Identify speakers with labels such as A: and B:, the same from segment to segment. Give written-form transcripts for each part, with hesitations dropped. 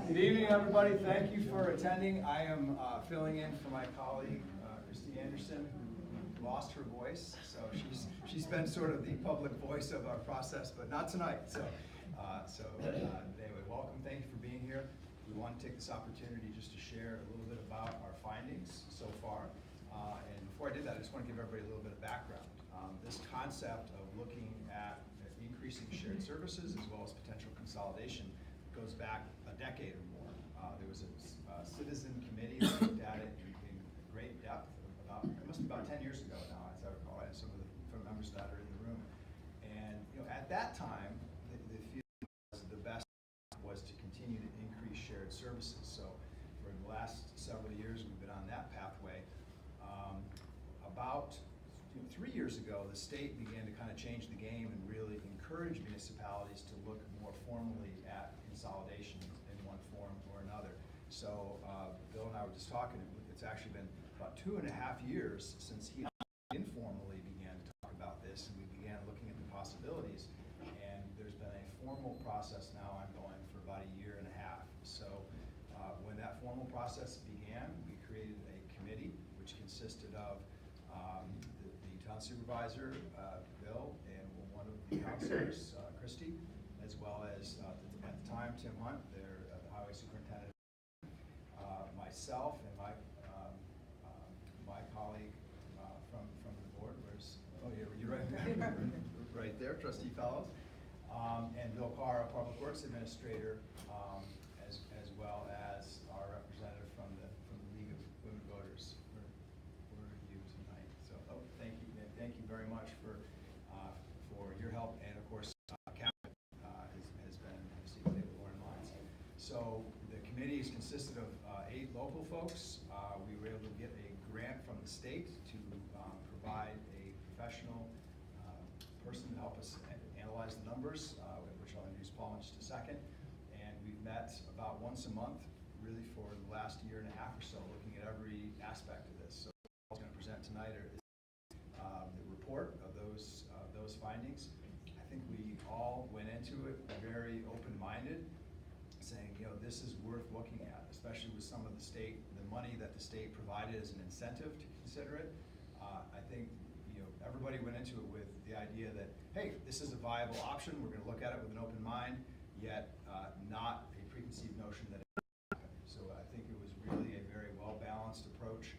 A: Good evening, everybody. Thank you for attending. I am filling in for my colleague, Christy Anderson, who lost her voice. So she's been sort of the public voice of our process, but not tonight. So anyway, welcome. Thank you for being here. We want to take this opportunity just to share a little bit about our findings so far. And before I did that, I just want to give everybody a little bit of background. This concept of looking at increasing shared services as well as potential consolidation goes back a decade or more. There was a citizen committee that looked at it in great depth it must be about 10 years ago now, as I recall. I have some of the members that are in the room. And at that time, the feeling was the best was to continue to increase shared services. So for the last several years, we've been on that pathway. About 3 years ago, the state began to kind of change the game and really encourage municipalities to look more formally at consolidation in one form or another. So Bill and I were just talking, it's actually been about 2.5 years since he informally began to talk about this, and we began looking at the possibilities. And there's been a formal process now ongoing for about 1.5 years. So when that formal process began, we created a committee which consisted of the town supervisor, Bill, and one of the councilors, Christy, as well as at the time, Tim Hunt, the highway superintendent, myself, and my colleague from the board. You're right there, Trustee Fellows, and Bill Carr, our Public Works Administrator, as well as our representative from the League of Women Voters. Where are you tonight? So, thank you very much for your help, and of course, Captain has been seated at Lauren Lines. So the committee is consisted of 8 local folks. We were able to get a grant from the state to provide a professional person to help us analyze the numbers, which I'll introduce Paul in just a second. And we've met about once a month, really for the last 1.5 years or so, looking at every aspect of this. So Paul's going to present tonight the report of those findings. I think we all went into it very open-minded, saying, this is worth looking at, especially with some of the money that the state provided as an incentive to consider it. I think, everybody went into it with the idea that, hey, this is a viable option. We're going to look at it with an open mind, yet not a preconceived notion that it will happen. So I think it was really a very well-balanced approach,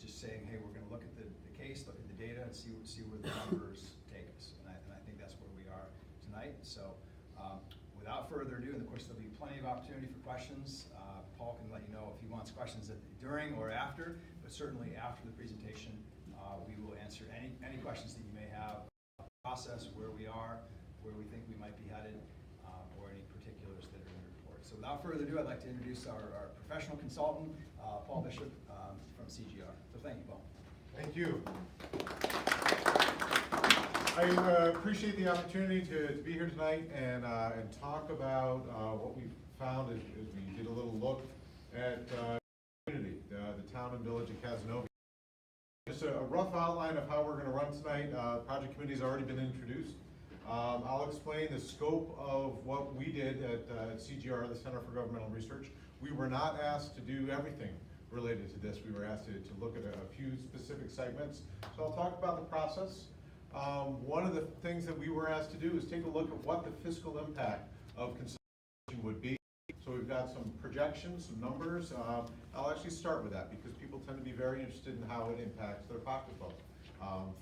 A: just saying, hey, we're going to look at the case, look at the data, and see where the numbers take us. And I think that's where we are tonight. So without further ado, and of course there'll be plenty of opportunity for questions. Paul can let you know if he wants questions during or after, but certainly after the presentation, we will answer any questions that you may have about the process, where we are, where we think we might be headed, or any particulars that are in the report. So without further ado, I'd like to introduce our professional consultant, Paul Bishop from CGR. So thank you, Paul.
B: Thank you. I appreciate the opportunity to be here tonight and talk about what we found as we did a little look at the community, the town and village of Cazenovia. Just a rough outline of how we're going to run tonight. Project committee has already been introduced. I'll explain the scope of what we did at CGR, the Center for Governmental Research. We were not asked to do everything related to this. We were asked to look at a few specific segments. So I'll talk about the process. One of the things that we were asked to do is take a look at what the fiscal impact of consolidation would be. So we've got some projections, some numbers. I'll actually start with that because people tend to be very interested in how it impacts their pocketbook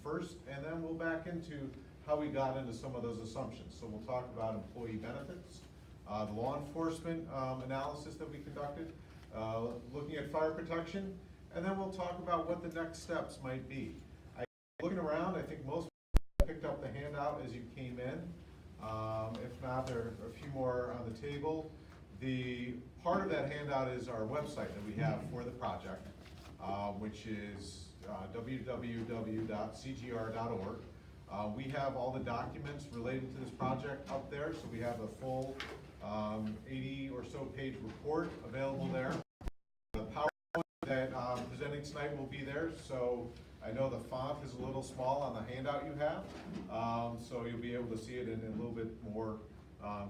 B: first, and then we'll back into how we got into some of those assumptions. So we'll talk about employee benefits, the law enforcement analysis that we conducted, looking at fire protection, and then we'll talk about what the next steps might be. Looking around, I think most people picked up the handout as you came in. If not, there are a few more on the table. The part of that handout is our website that we have for the project, which is www.cgr.org. We have all the documents related to this project up there, so we have a full 80 or so page report available there. The PowerPoint that I'm presenting tonight will be there, so I know the font is a little small on the handout you have, so you'll be able to see it in a little bit more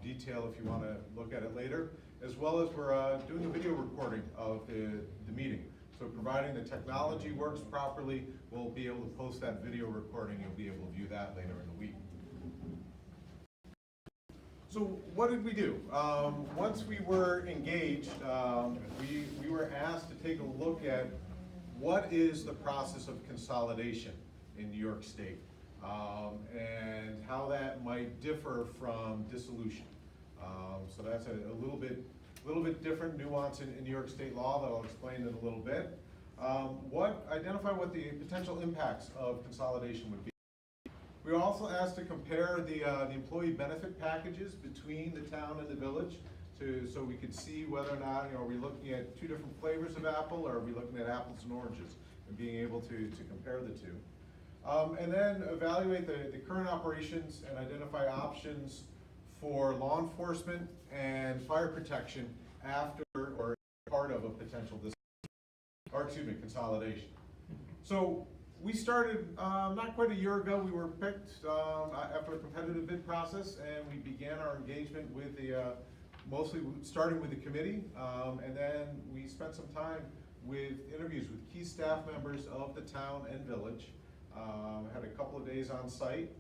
B: detail if you want to look at it later, as well as we're doing a video recording of the meeting. So providing the technology works properly, we'll be able to post that video recording. You'll be able to view that later in the week. So what did we do? Once we were engaged, we were asked to take a look at what is the process of consolidation in New York State, and how that might differ from dissolution. So that's a little bit different nuance in New York State law that I'll explain in a little bit. Identify what the potential impacts of consolidation would be. We were also asked to compare the employee benefit packages between the town and the village, so we could see whether or not, are we looking at two different flavors of apple, or are we looking at apples and oranges, and being able to compare the two. And then evaluate the current operations and identify options for law enforcement and fire protection after or part of a potential consolidation. So we started not quite a year ago. We were picked after a competitive bid process, and we began our engagement with mostly starting with the committee, and then we spent some time with interviews with key staff members of the town and village. Had a couple of days on site,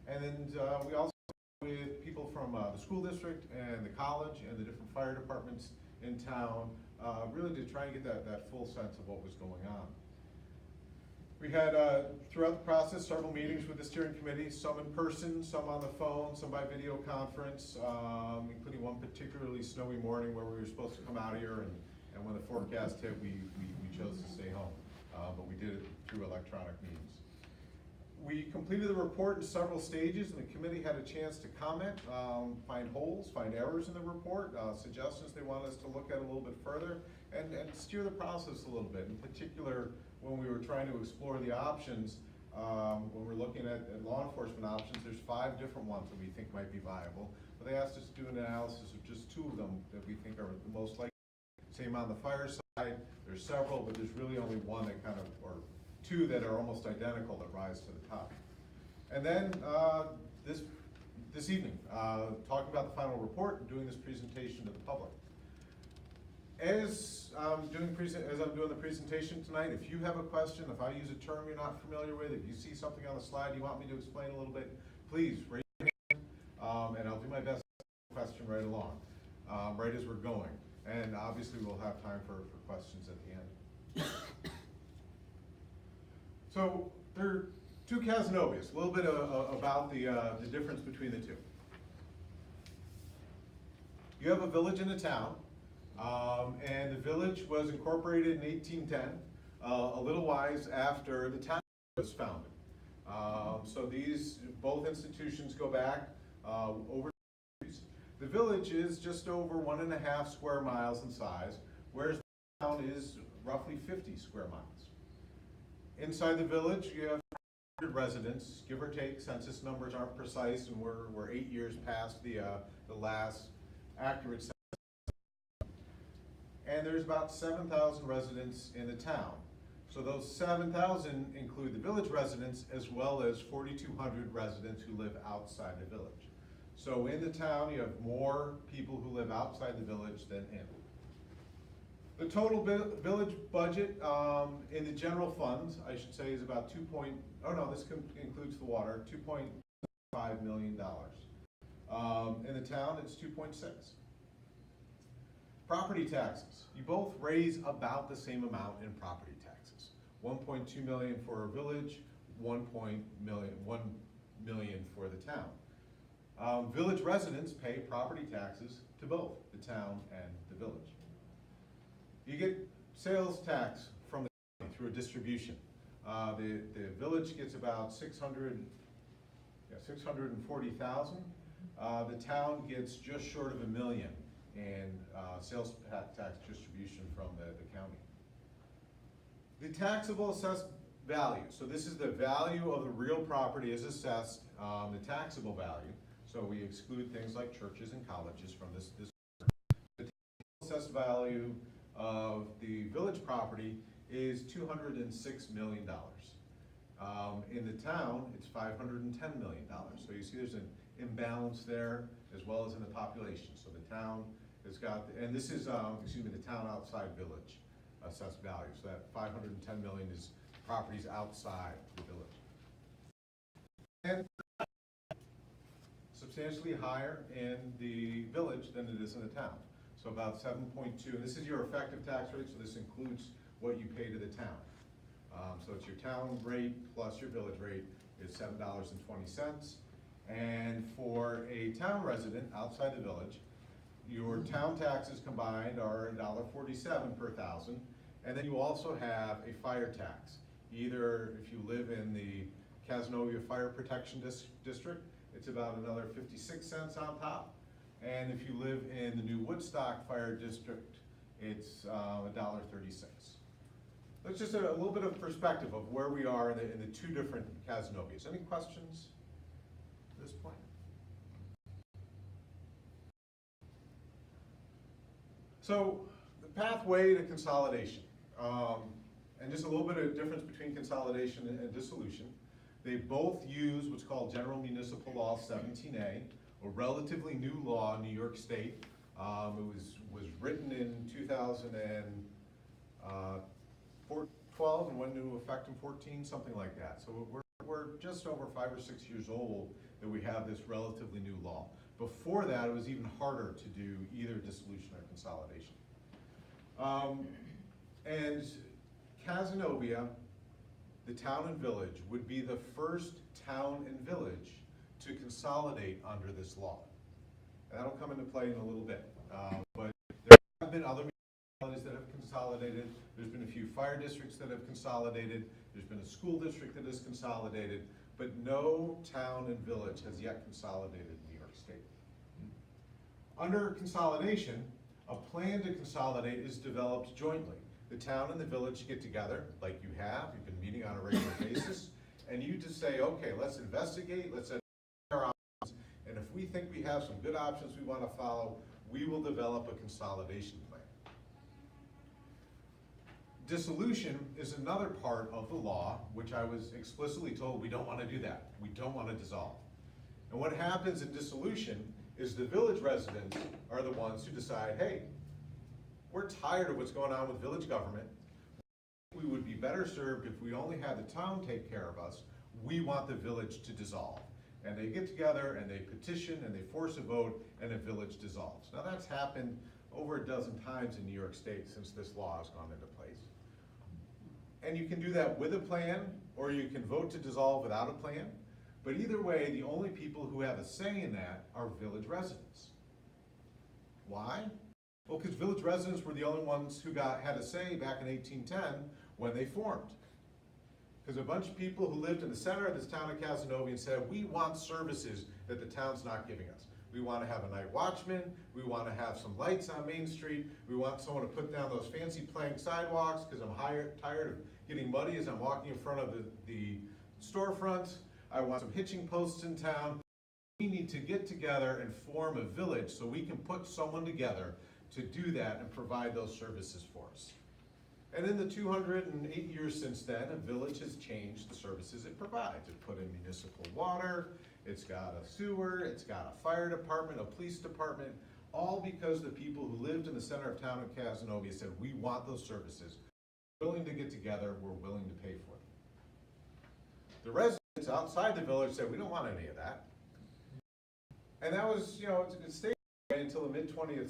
B: and then we also met with people from the school district and the college and the different fire departments in town, really to try and get that full sense of what was going on. We had, throughout the process, several meetings with the steering committee, some in person, some on the phone, some by video conference, including one particularly snowy morning where we were supposed to come out here, and when the forecast hit, we chose to stay home, but we did it through electronic means. We completed the report in several stages, and the committee had a chance to comment, find holes, find errors in the report, suggestions they wanted us to look at a little bit further, and steer the process a little bit. In particular, when we were trying to explore the options, when we're looking at law enforcement options, there's 5 different ones that we think might be viable, but they asked us to do an analysis of just 2 of them that we think are the most likely. Same on the fire side, there's several, but there's really only one that kind of, or 2 that are almost identical that rise to the top. And then this evening, talking about the final report and doing this presentation to the public. As I'm doing the presentation tonight, if you have a question, if I use a term you're not familiar with, if you see something on the slide you want me to explain a little bit, please raise your hand, and I'll do my best to answer the question right along, right as we're going. And obviously we'll have time for questions at the end. So there are 2 Cazenovias, a little bit about the difference between the 2. You have a village and a town, and the village was incorporated in 1810, a little while after the town was founded. So these both institutions go back over centuries. The village is just over 1.5 square miles in size, whereas the town is roughly 50 square miles. Inside the village, you have 100 residents, give or take. Census numbers aren't precise, and we're 8 years past the last accurate census. And there's about 7,000 residents in the town. So those 7,000 include the village residents as well as 4,200 residents who live outside the village. So in the town, you have more people who live outside the village than in. The total village budget in the general funds, I should say, is about this includes the water, $2.5 million. In the town, it's 2.6. Property taxes. You both raise about the same amount in property taxes. 1.2 million for a village, 1 million for the town. Village residents pay property taxes to both the town and the village. You get sales tax from the county through a distribution. The village gets about 640,000. The town gets just short of $1 million in sales tax distribution from the county. The taxable assessed value. So this is the value of the real property as assessed, the taxable value. So we exclude things like churches and colleges from this. The assessed value of the village property is $206 million. In the town, it's $510 million. So you see there's an imbalance there. as well as in the population. So the town has got, and this is, the town outside village assessed value. So that 510 million is properties outside the village. And substantially higher in the village than it is in the town. So about 7.2, and this is your effective tax rate, so this includes what you pay to the town. So it's your town rate plus your village rate is $7.20. And for a town resident outside the village, your town taxes combined are $1.47 per thousand. And then you also have a fire tax. Either if you live in the Cazenovia Fire Protection District, it's about another 56 cents on top. And if you live in the new Woodstock Fire District, it's $1.36. That's just a little bit of perspective of where we are in the two different Cazenovias. Any questions at this point? So the pathway to consolidation, and just a little bit of difference between consolidation and dissolution. They both use what's called General Municipal Law 17A, a relatively new law in New York State. It was written in 2012 and went into effect in 14, something like that. So we're just over 5 or 6 years old that we have this relatively new law. Before that, it was even harder to do either dissolution or consolidation. And Cazenovia, the town and village, would be the first town and village to consolidate under this law. And that'll come into play in a little bit. But there have been other municipalities that have consolidated. There's been a few fire districts that have consolidated. There's been a school district that has consolidated. But no town and village has yet consolidated in New York State. Under consolidation, a plan to consolidate is developed jointly. The town and the village get together, like you have, you've been meeting on a regular basis, and you just say, okay, let's investigate, let's our options, and if we think we have some good options we want to follow, we will develop a consolidation plan. Dissolution is another part of the law, which I was explicitly told we don't want to do that. We don't want to dissolve. And what happens in dissolution is the village residents are the ones who decide, hey, we're tired of what's going on with village government. We would be better served if we only had the town take care of us. We want the village to dissolve. And they get together and they petition and they force a vote and a village dissolves. Now that's happened over a dozen times in New York State since this law has gone into place. And you can do that with a plan, or you can vote to dissolve without a plan. But either way, the only people who have a say in that are village residents. Why? Well, because village residents were the only ones who had a say back in 1810 when they formed. Because a bunch of people who lived in the center of this town of Cazenovia said, we want services that the town's not giving us. We want to have a night watchman, we want to have some lights on Main Street, we want someone to put down those fancy plank sidewalks because I'm tired of getting muddy as I'm walking in front of the storefront. I want some hitching posts in town. We need to get together and form a village so we can put someone together to do that and provide those services for us. And in the 208 years since then, a village has changed the services it provides. It put in municipal water, it's got a sewer, it's got a fire department, a police department, all because the people who lived in the center of town of Cazenovia said, we want those services. We're willing to get together, we're willing to pay for them. The residents outside the village said, we don't want any of that. And that was, it stayed that way until the mid-20th,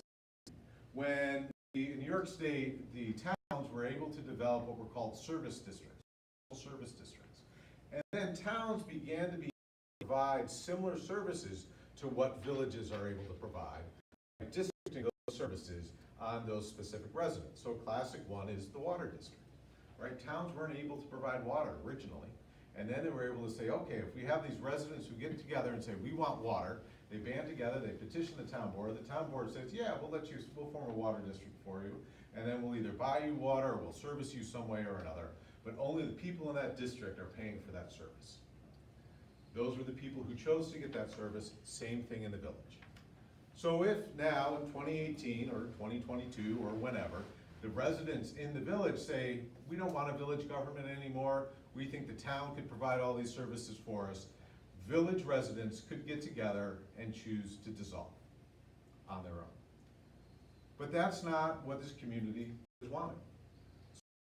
B: when in New York State, the towns were able to develop what were called service districts. And then towns began to provide similar services to what villages are able to provide, like districting those services on those specific residents. So a classic one is the water district, right? Towns weren't able to provide water originally, and then they were able to say, okay, if we have these residents who get together and say, we want water, they band together, they petition the town board says, yeah, we'll form a water district for you, and then we'll either buy you water or we'll service you some way or another, but only the people in that district are paying for that service. Those were the people who chose to get that service, same thing in the village. So if now in 2018 or 2022 or whenever, the residents in the village say, we don't want a village government anymore, we think the town could provide all these services for us, village residents could get together and choose to dissolve on their own. But that's not what this community is wanting.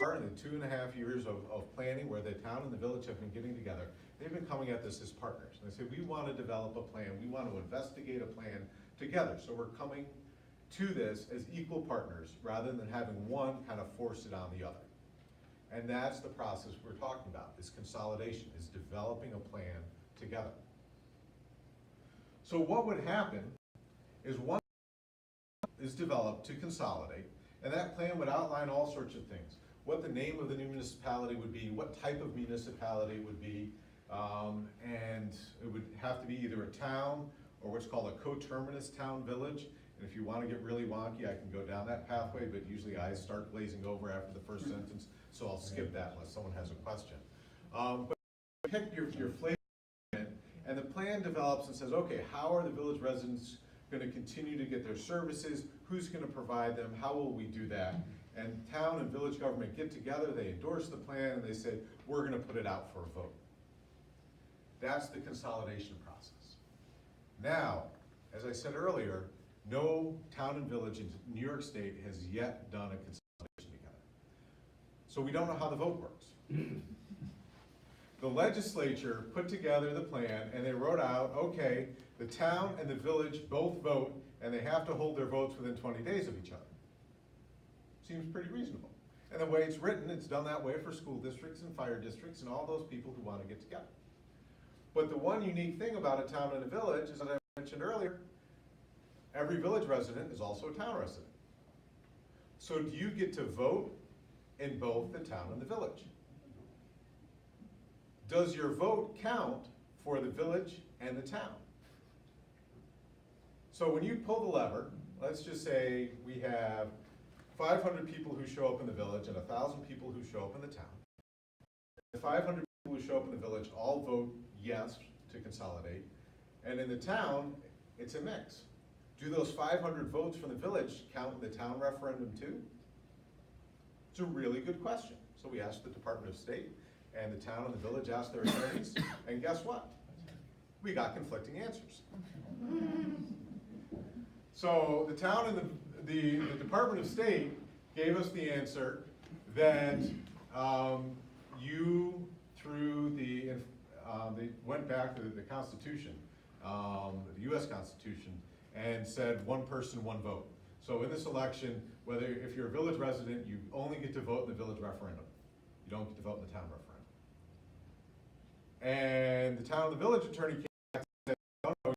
B: So in the 2.5 years of planning where the town and the village have been getting together, they've been coming at this as partners. And they say, we want to develop a plan, we want to investigate a plan together. So we're coming to this as equal partners rather than having one kind of force it on the other. And that's the process we're talking about, is consolidation, is developing a plan together. So what would happen is one is developed to consolidate, and that plan would outline all sorts of things. What the name of the new municipality would be, what type of municipality it would be, and it would have to be either a town or what's called a coterminous town village. And if you want to get really wonky, I can go down that pathway, but usually I start glazing over after the first sentence, so I'll skip that unless someone has a question. But pick your flavor, and the plan develops and says, okay, how are the village residents going to continue to get their services? Who's going to provide them? How will we do that? And town and village government get together, they endorse the plan, and they say, we're going to put it out for a vote. That's the consolidation process. Now, as I said earlier, no town and village in New York State has yet done a consolidation together. So we don't know how the vote works. The legislature put together the plan and they wrote out, okay, the town and the village both vote and they have to hold their votes within 20 days of each other. Seems pretty reasonable. And the way it's written, it's done that way for school districts and fire districts and all those people who want to get together. But the one unique thing about a town and a village is, as I mentioned earlier, every village resident is also a town resident. So do you get to vote in both the town and the village? Does your vote count for the village and the town? So when you pull the lever, let's just say we have 500 people who show up in the village and 1,000 people who show up in the town. The 500 people who show up in the village all vote yes to consolidate, and in the town, it's a mix. Do those 500 votes from the village count in the town referendum too? It's a really good question. So we asked the Department of State, and the town and the village asked their attorneys, and guess what? We got conflicting answers. So the town and the Department of State gave us the answer that they went back to the Constitution, the US Constitution, and said one person, one vote. So in this election, if you're a village resident, you only get to vote in the village referendum. You don't get to vote in the town referendum. And the town and the village attorney came back and said, no, no.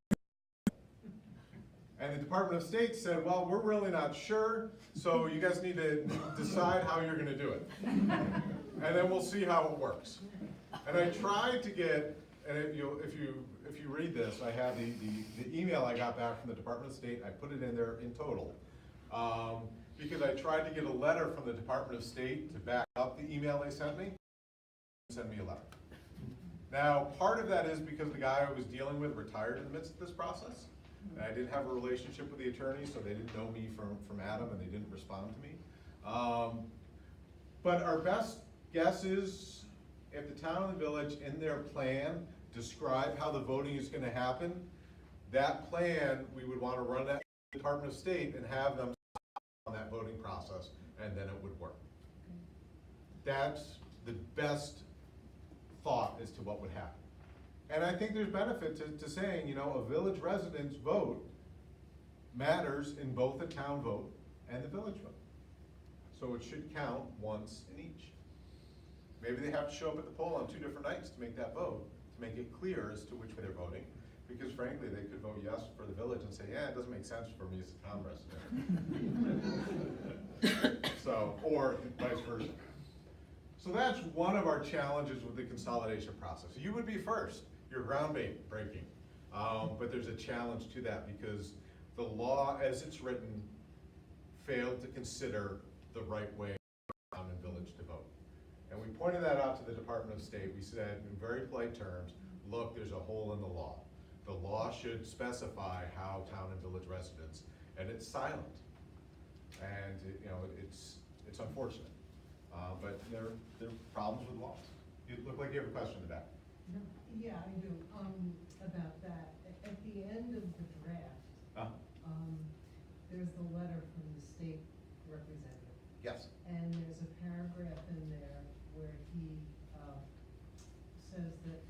B: And the Department of State said, well, we're really not sure, so you guys need to decide how you're gonna do it. And then we'll see how it works. And I tried to get, and if you read this, I have the email I got back from the Department of State. I put it in there in total. Because I tried to get a letter from the Department of State to back up the email they sent me. Send me a letter. Now, part of that is because the guy I was dealing with retired in the midst of this process. And I didn't have a relationship with the attorney, so they didn't know me from Adam, and they didn't respond to me. But our best guess is if the town and the village in their plan describe how the voting is going to happen, that plan, we would want to run that to the Department of State and have them on that voting process, and then it would work. That's the best thought as to what would happen. And I think there's benefit to saying, you know, a village resident's vote matters in both the town vote and the village vote. So it should count once in each. Maybe they have to show up at the poll on 2 different nights to make that vote, to make it clear as to which way they're voting. Because frankly, they could vote yes for the village and say, yeah, it doesn't make sense for me as a town resident. So, or vice versa. So that's one of our challenges with the consolidation process. You would be first. You're groundbreaking. But there's a challenge to that because the law, as it's written, failed to consider the right way for town and village to vote. And we pointed that out to the Department of State. We said in very polite terms, look, there's a hole in the law. The law should specify how town and village residents, and it's silent. And you know, it's unfortunate. But there are problems with laws. You look like you have a question in the back.
C: Yeah, I do, about that. At the end of the draft, there's the letter from the state representative.
B: Yes.
C: And there's a paragraph in there where he, says that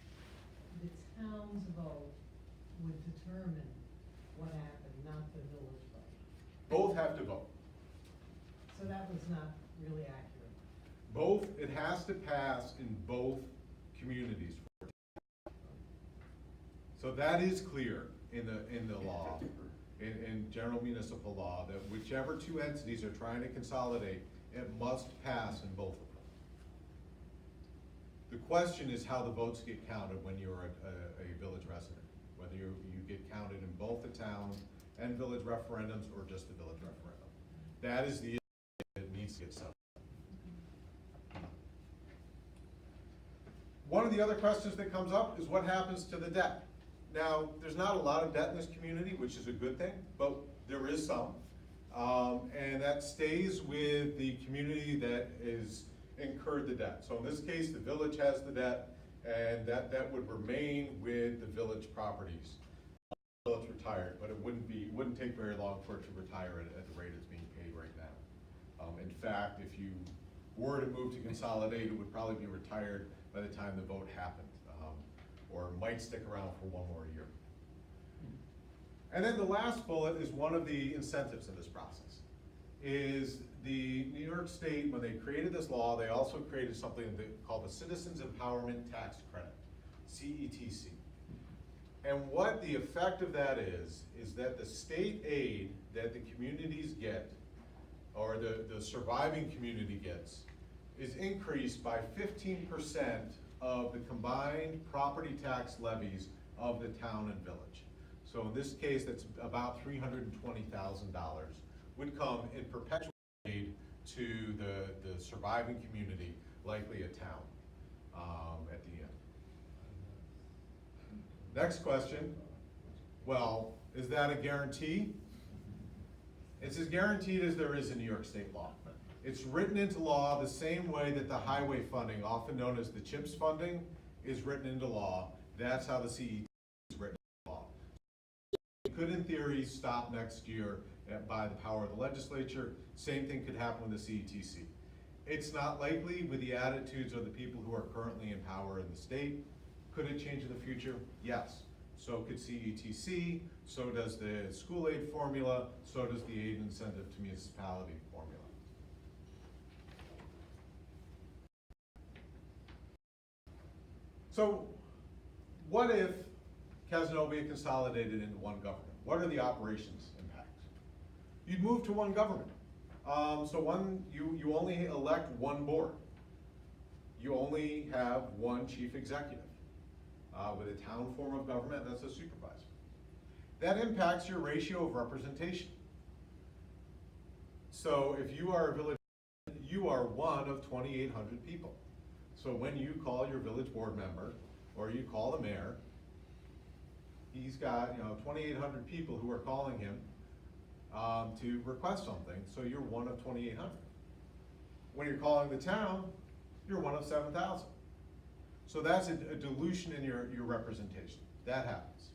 C: the town's vote would determine what happened, not the village vote.
B: Both have to vote.
C: So that was not really accurate.
B: Both, it has to pass in both communities. So that is clear in the law, in general municipal law, that whichever two entities are trying to consolidate, it must pass in both of them. The question is how the votes get counted when you're a village resident, whether you get counted in both the town and village referendums or just the village referendum. That is the issue that needs to get settled. One of the other questions that comes up is what happens to the debt? Now, there's not a lot of debt in this community, which is a good thing, but there is some. And that stays with the community that is incurred the debt. So in this case, the village has the debt, and that debt would remain with the village properties until it's retired, but it wouldn't take very long for it to retire at the rate it's being paid right now. In fact, if you were to move to consolidate, it would probably be retired by the time the vote happened, or might stick around for one more year. And then the last bullet is one of the incentives in this process, is the New York State, when they created this law, they also created something called the Citizens Empowerment Tax Credit, CETC. And what the effect of that is that the state aid that the communities get, or the surviving community gets, is increased by 15% of the combined property tax levies of the town and village. So in this case, that's about $320,000 would come in perpetual aid to the surviving community, likely a town, at the end. Next question, well, is that a guarantee? It's as guaranteed as there is in New York State law. It's written into law the same way that the highway funding, often known as the CHIPS funding, is written into law. That's how the CET is written into law. It could, in theory, stop next year by the power of the legislature. Same thing could happen with the CETC. It's not likely with the attitudes of the people who are currently in power in the state. Could it change in the future? Yes. So could CETC, so does the school aid formula, so does the aid incentive to municipality formula. So what if Cazenovia consolidated into one government? What are the operations impacts? You'd move to one government. You only elect one board. You only have one chief executive. With a town form of government, that's a supervisor. That impacts your ratio of representation. So if you are a village, you are one of 2,800 people. So when you call your village board member, or you call the mayor, he's got 2,800 people who are calling him to request something, so you're one of 2,800. When you're calling the town, you're one of 7,000. So that's a dilution in your representation. That happens.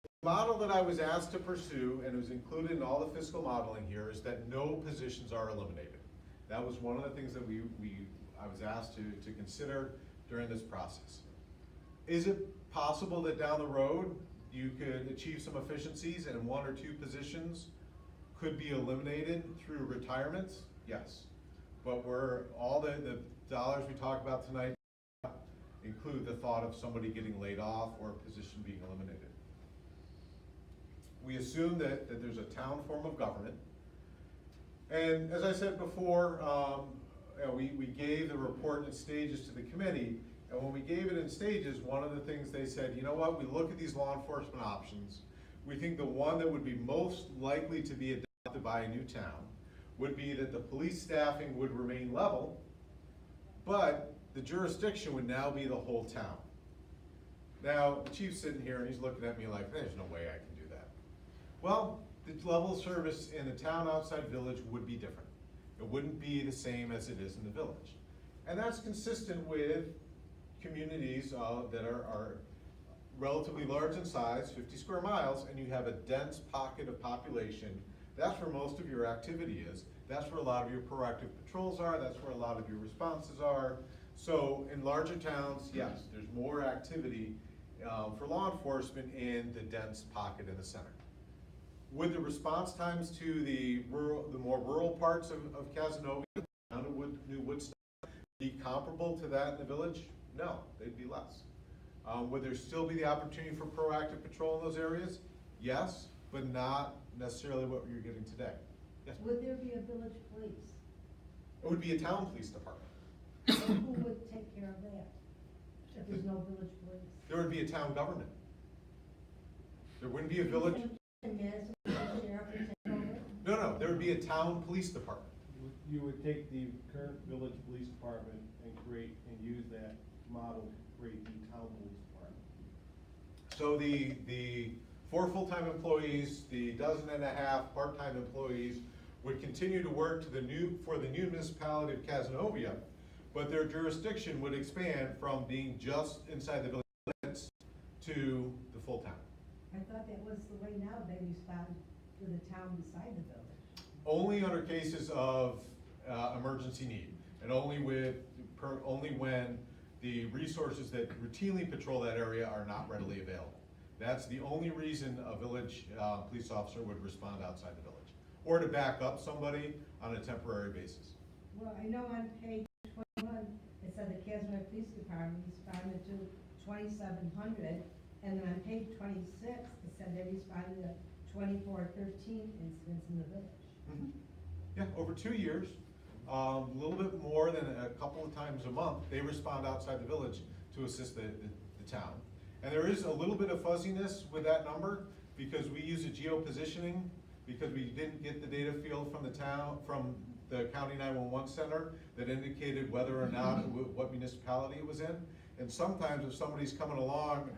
B: The model that I was asked to pursue, and it was included in all the fiscal modeling here, is that no positions are eliminated. That was one of the things that I was asked to consider during this process. Is it possible that down the road you could achieve some efficiencies and one or two positions could be eliminated through retirements? Yes. But all the dollars we talk about tonight include the thought of somebody getting laid off or a position being eliminated. We assume that there's a town form of government. And as I said before, we gave the report in stages to the committee, and when we gave it in stages, one of the things they said, you know what, we look at these law enforcement options, we think the one that would be most likely to be adopted by a new town would be that the police staffing would remain level, but the jurisdiction would now be the whole town. Now, the chief's sitting here and he's looking at me like, there's no way I can do that. Well, the level of service in the town outside village would be different. It wouldn't be the same as it is in the village. And that's consistent with communities that are relatively large in size, 50 square miles, and you have a dense pocket of population, that's where most of your activity is. That's where a lot of your proactive patrols are, that's where a lot of your responses are. So in larger towns, yes, there's more activity for law enforcement in the dense pocket in the center. Would the response times to the more rural parts of Cazenovia, down to New Woodstock, be comparable to that in the village? No, they'd be less. Would there still be the opportunity for proactive patrol in those areas? Yes, but not necessarily what you're getting today. Yes?
C: Would there be a village police?
B: It would be a town police department.
C: Who would take care of that if there's no village police?
B: There would be a town government. There wouldn't be a village.
C: And Madison County Sheriff would take over?
B: No, there would be a town police department.
D: You would take the current village police department and create and use that model to create the town police department.
B: So the 4 full-time employees, the 12.5 part-time employees would continue to work for the new municipality of Cazenovia, but their jurisdiction would expand from being just inside the village limits to the full town.
C: I thought that was the way now they respond to the town beside the village.
B: Only under cases of emergency need, and only when the resources that routinely patrol that area are not readily available. That's the only reason a village police officer would respond outside the village, or to back up somebody on a temporary basis.
C: Well, I know on page 21, it said the Cazenovia Police Department responded to 2,700, and then on page 26, it said they responded to 2,413 incidents in the village.
B: Mm-hmm. Yeah, over 2 years, a little bit more than a couple of times a month, they respond outside the village to assist the town. And there is a little bit of fuzziness with that number because we use a geopositioning because we didn't get the data field from the county 911 center that indicated whether or not what municipality it was in. And sometimes if somebody's coming along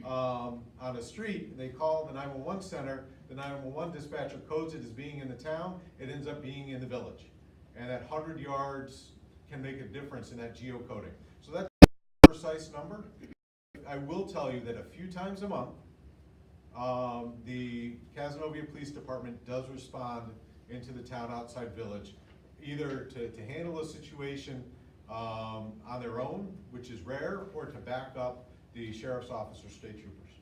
B: on a street and they call the 911 center, the 911 dispatcher codes it as being in the town, it ends up being in the village. And that 100 yards can make a difference in that geocoding. So that's a precise number. I will tell you that a few times a month, the Cazenovia Police Department does respond into the town outside village, either to handle a situation on their own, which is rare, or to back up the sheriff's office or state troopers.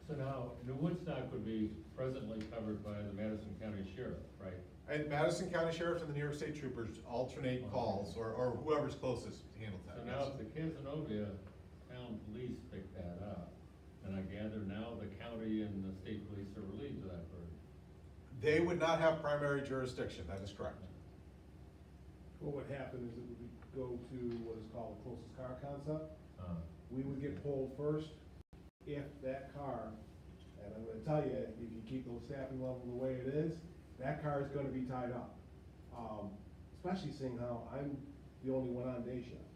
E: So now, New Woodstock would be presently covered by the Madison County Sheriff, right?
B: And Madison County Sheriff and the New York State Troopers alternate calls, or whoever's closest handles that.
E: So now if the Cazenovia town police pick that up, and I gather now the county and the state police are relieved of that burden.
B: They would not have primary jurisdiction, that is correct.
D: What would happen is it would go to what is called the closest car concept. We would get pulled first if that car, and I'm gonna tell you, if you keep those staffing levels the way it is, that car is gonna be tied up. Especially seeing how I'm the only one on day shift.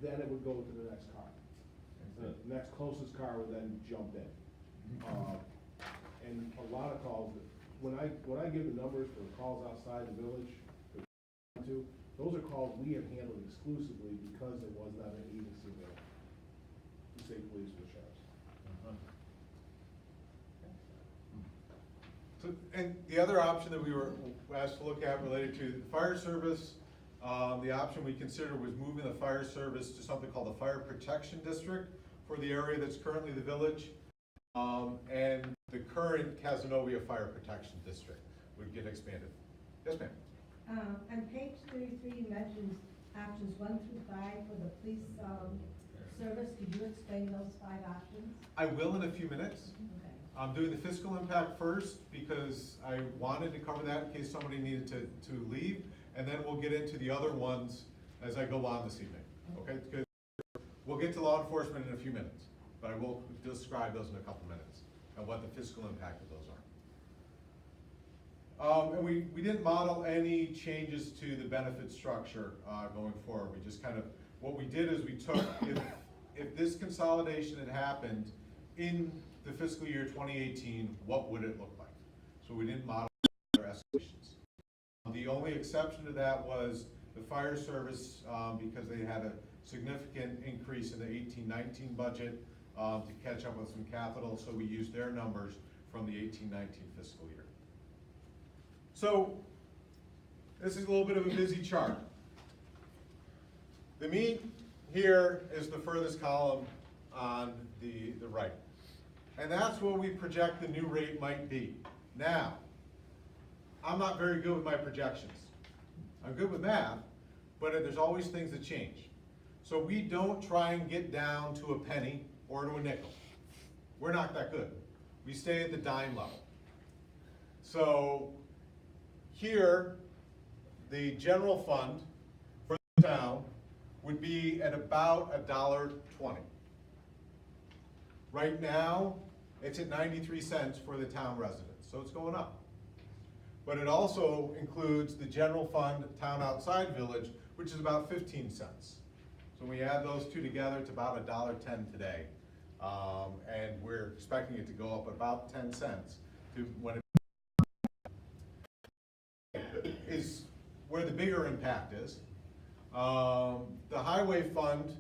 D: Then it would go to the next car. The next closest car would then jump in. And a lot of calls, when I give the numbers for calls outside the village, those are calls we have handled exclusively because there was not an agency available. The state police or sheriffs.
B: So, and the other option that we were asked to look at related to the fire service, the option we considered was moving the fire service to something called the Fire Protection District for the area that's currently the village. And the current Cazenovia Fire Protection District would get expanded. Yes, ma'am.
C: On page 33, you mentioned options 1 through 5 for the police service. Could you explain those 5 options?
B: I will in a few minutes.
C: Okay.
B: I'm doing the fiscal impact first because I wanted to cover that in case somebody needed to leave, and then we'll get into the other ones as I go on this evening, okay? Because we'll get to law enforcement in a few minutes, but I will describe those in a couple minutes and what the fiscal impact of those are. And we didn't model any changes to the benefit structure going forward. We just kind of, what we did is we took, if this consolidation had happened in the fiscal year 2018, what would it look like? So we didn't model our estimations. The only exception to that was the fire service, because they had a significant increase in the 18-19 budget to catch up with some capital, so we used their numbers from the 18-19 fiscal year. So, this is a little bit of a busy chart. The meat here is the furthest column on the right. And that's what we project the new rate might be. Now, I'm not very good with my projections. I'm good with math, but there's always things that change. So we don't try and get down to a penny or to a nickel. We're not that good. We stay at the dime level. So here, the general fund for the town would be at about $1.20. Right now, it's at 93 cents for the town residents, so it's going up. But it also includes the general fund, town outside village, which is about 15 cents. So when we add those two together, it's about $1.10 today. And we're expecting it to go up about 10 cents to when it is where the bigger impact is. The highway fund,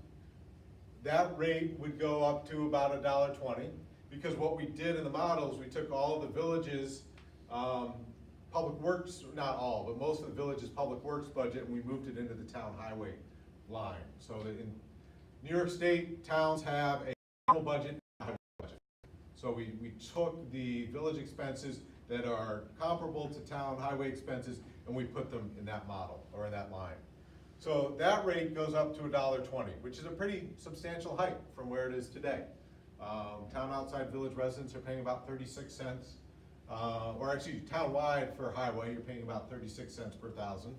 B: that rate would go up to about $1.20, because what we did in the models, we took all the villages, public works, not all, but most of the village's public works budget, and we moved it into the town highway line. So that in New York State, towns have a general budget and a highway budget. So we took the village expenses that are comparable to town highway expenses, and we put them in that model, or in that line. So that rate goes up to $1.20, which is a pretty substantial hike from where it is today. Town outside village residents are paying about 36 cents. Or actually, townwide for highway, you're paying about 36 cents per thousand.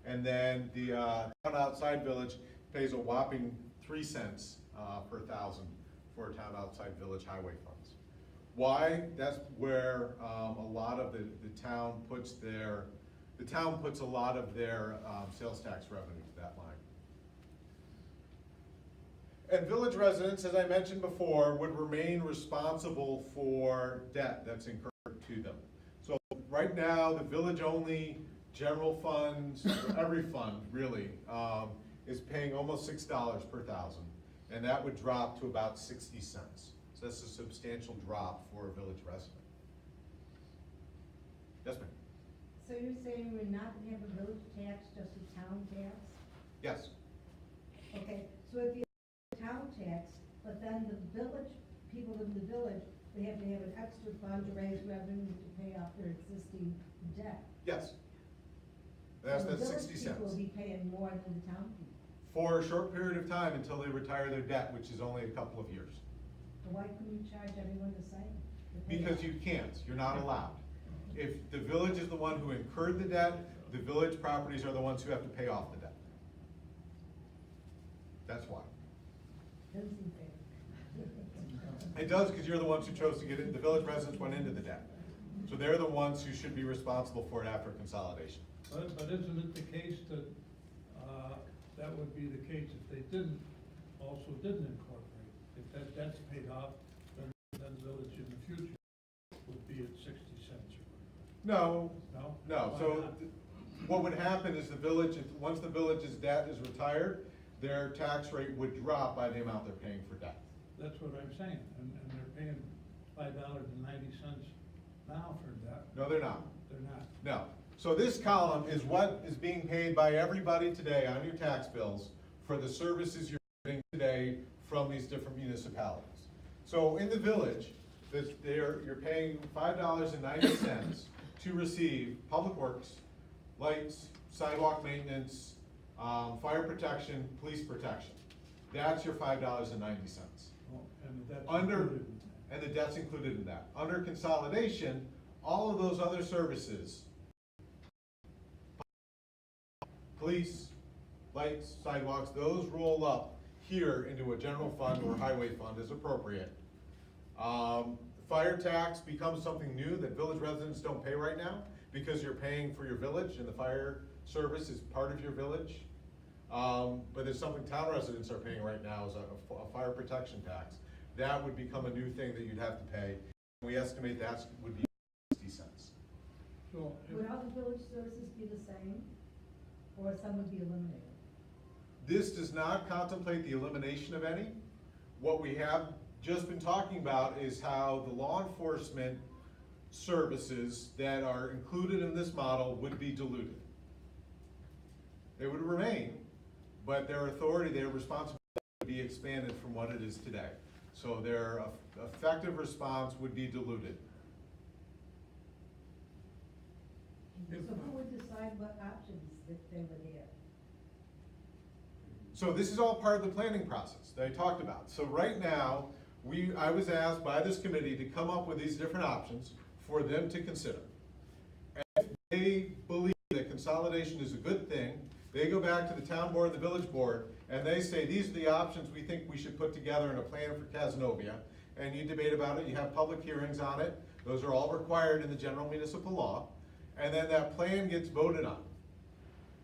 B: And then the town outside village pays a whopping 3 cents per thousand for town outside village highway funds. Why? That's where a lot of the town puts a lot of their sales tax revenue to that line. And village residents, as I mentioned before, would remain responsible for debt that's incurred to them. So right now, the village-only general funds, every fund really, is paying almost $6 per thousand, and that would drop to about 60 cents. So that's a substantial drop for a village resident. Yes, ma'am?
F: So you're saying we're not gonna have a village tax, just a town tax?
B: Yes.
F: Okay, so if you have a town tax, but then the village, people in the village, they have to have an extra fund to raise revenue to pay off their existing debt.
B: Yes. That's
F: So the
B: 60
F: village people will
B: cents.
F: be paying more than the town people.
B: For a short period of time until they retire their debt, which is only a couple of years.
F: So why couldn't you charge everyone the same? to pay
B: Because
F: off?
B: you can't, you're not allowed. If the village is the one who incurred the debt, the village properties are the ones who have to pay off the debt. That's why.
F: Doesn't seem fair.
B: It does, because you're the ones who chose to get it, the village residents went into the debt. So they're the ones who should be responsible for it after consolidation.
G: But isn't it the case that, that would be the case if they didn't incorporate? If that debt's paid off, then the village in the future would be at 60 cents or
B: No,
G: whatever. No?
B: no,
G: Why
B: so
G: not?
B: what would happen is the village, once the village's debt is retired, their tax rate would drop by the amount they're paying for debt.
G: That's what I'm saying, and they're paying $5.90 now for that.
B: No, they're not.
G: They're not.
B: No. So this column is what is being paid by everybody today on your tax bills for the services you're getting today from these different municipalities. So in the village, you're paying $5.90 to receive public works, lights, sidewalk maintenance, fire protection, police protection. That's your $5.90.
G: Well, and that's
B: Under,
G: included in that.
B: and the debt's included in that. Under consolidation, all of those other services, police, lights, sidewalks, those roll up here into a general fund or highway fund as appropriate. Fire tax becomes something new that village residents don't pay right now because you're paying for your village and the fire service is part of your village. But it's something town residents are paying right now is a fire protection tax. That would become a new thing that you'd have to pay. We estimate that would be 60 cents.
G: So,
F: Would all the village services be the same, or some would be eliminated?
B: This does not contemplate the elimination of any. What we have just been talking about is how the law enforcement services that are included in this model would be diluted. They would remain, but their authority, their responsibility would be expanded from what it is today. So their effective response would be diluted.
F: So who would decide what options that they would have?
B: So this is all part of the planning process that I talked about. So right now, I was asked by this committee to come up with these different options for them to consider. And if they believe that consolidation is a good thing, they go back to the town board, the village board, and they say, these are the options we think we should put together in a plan for Cazenovia. And you debate about it, you have public hearings on it. Those are all required in the general municipal law. And then that plan gets voted on.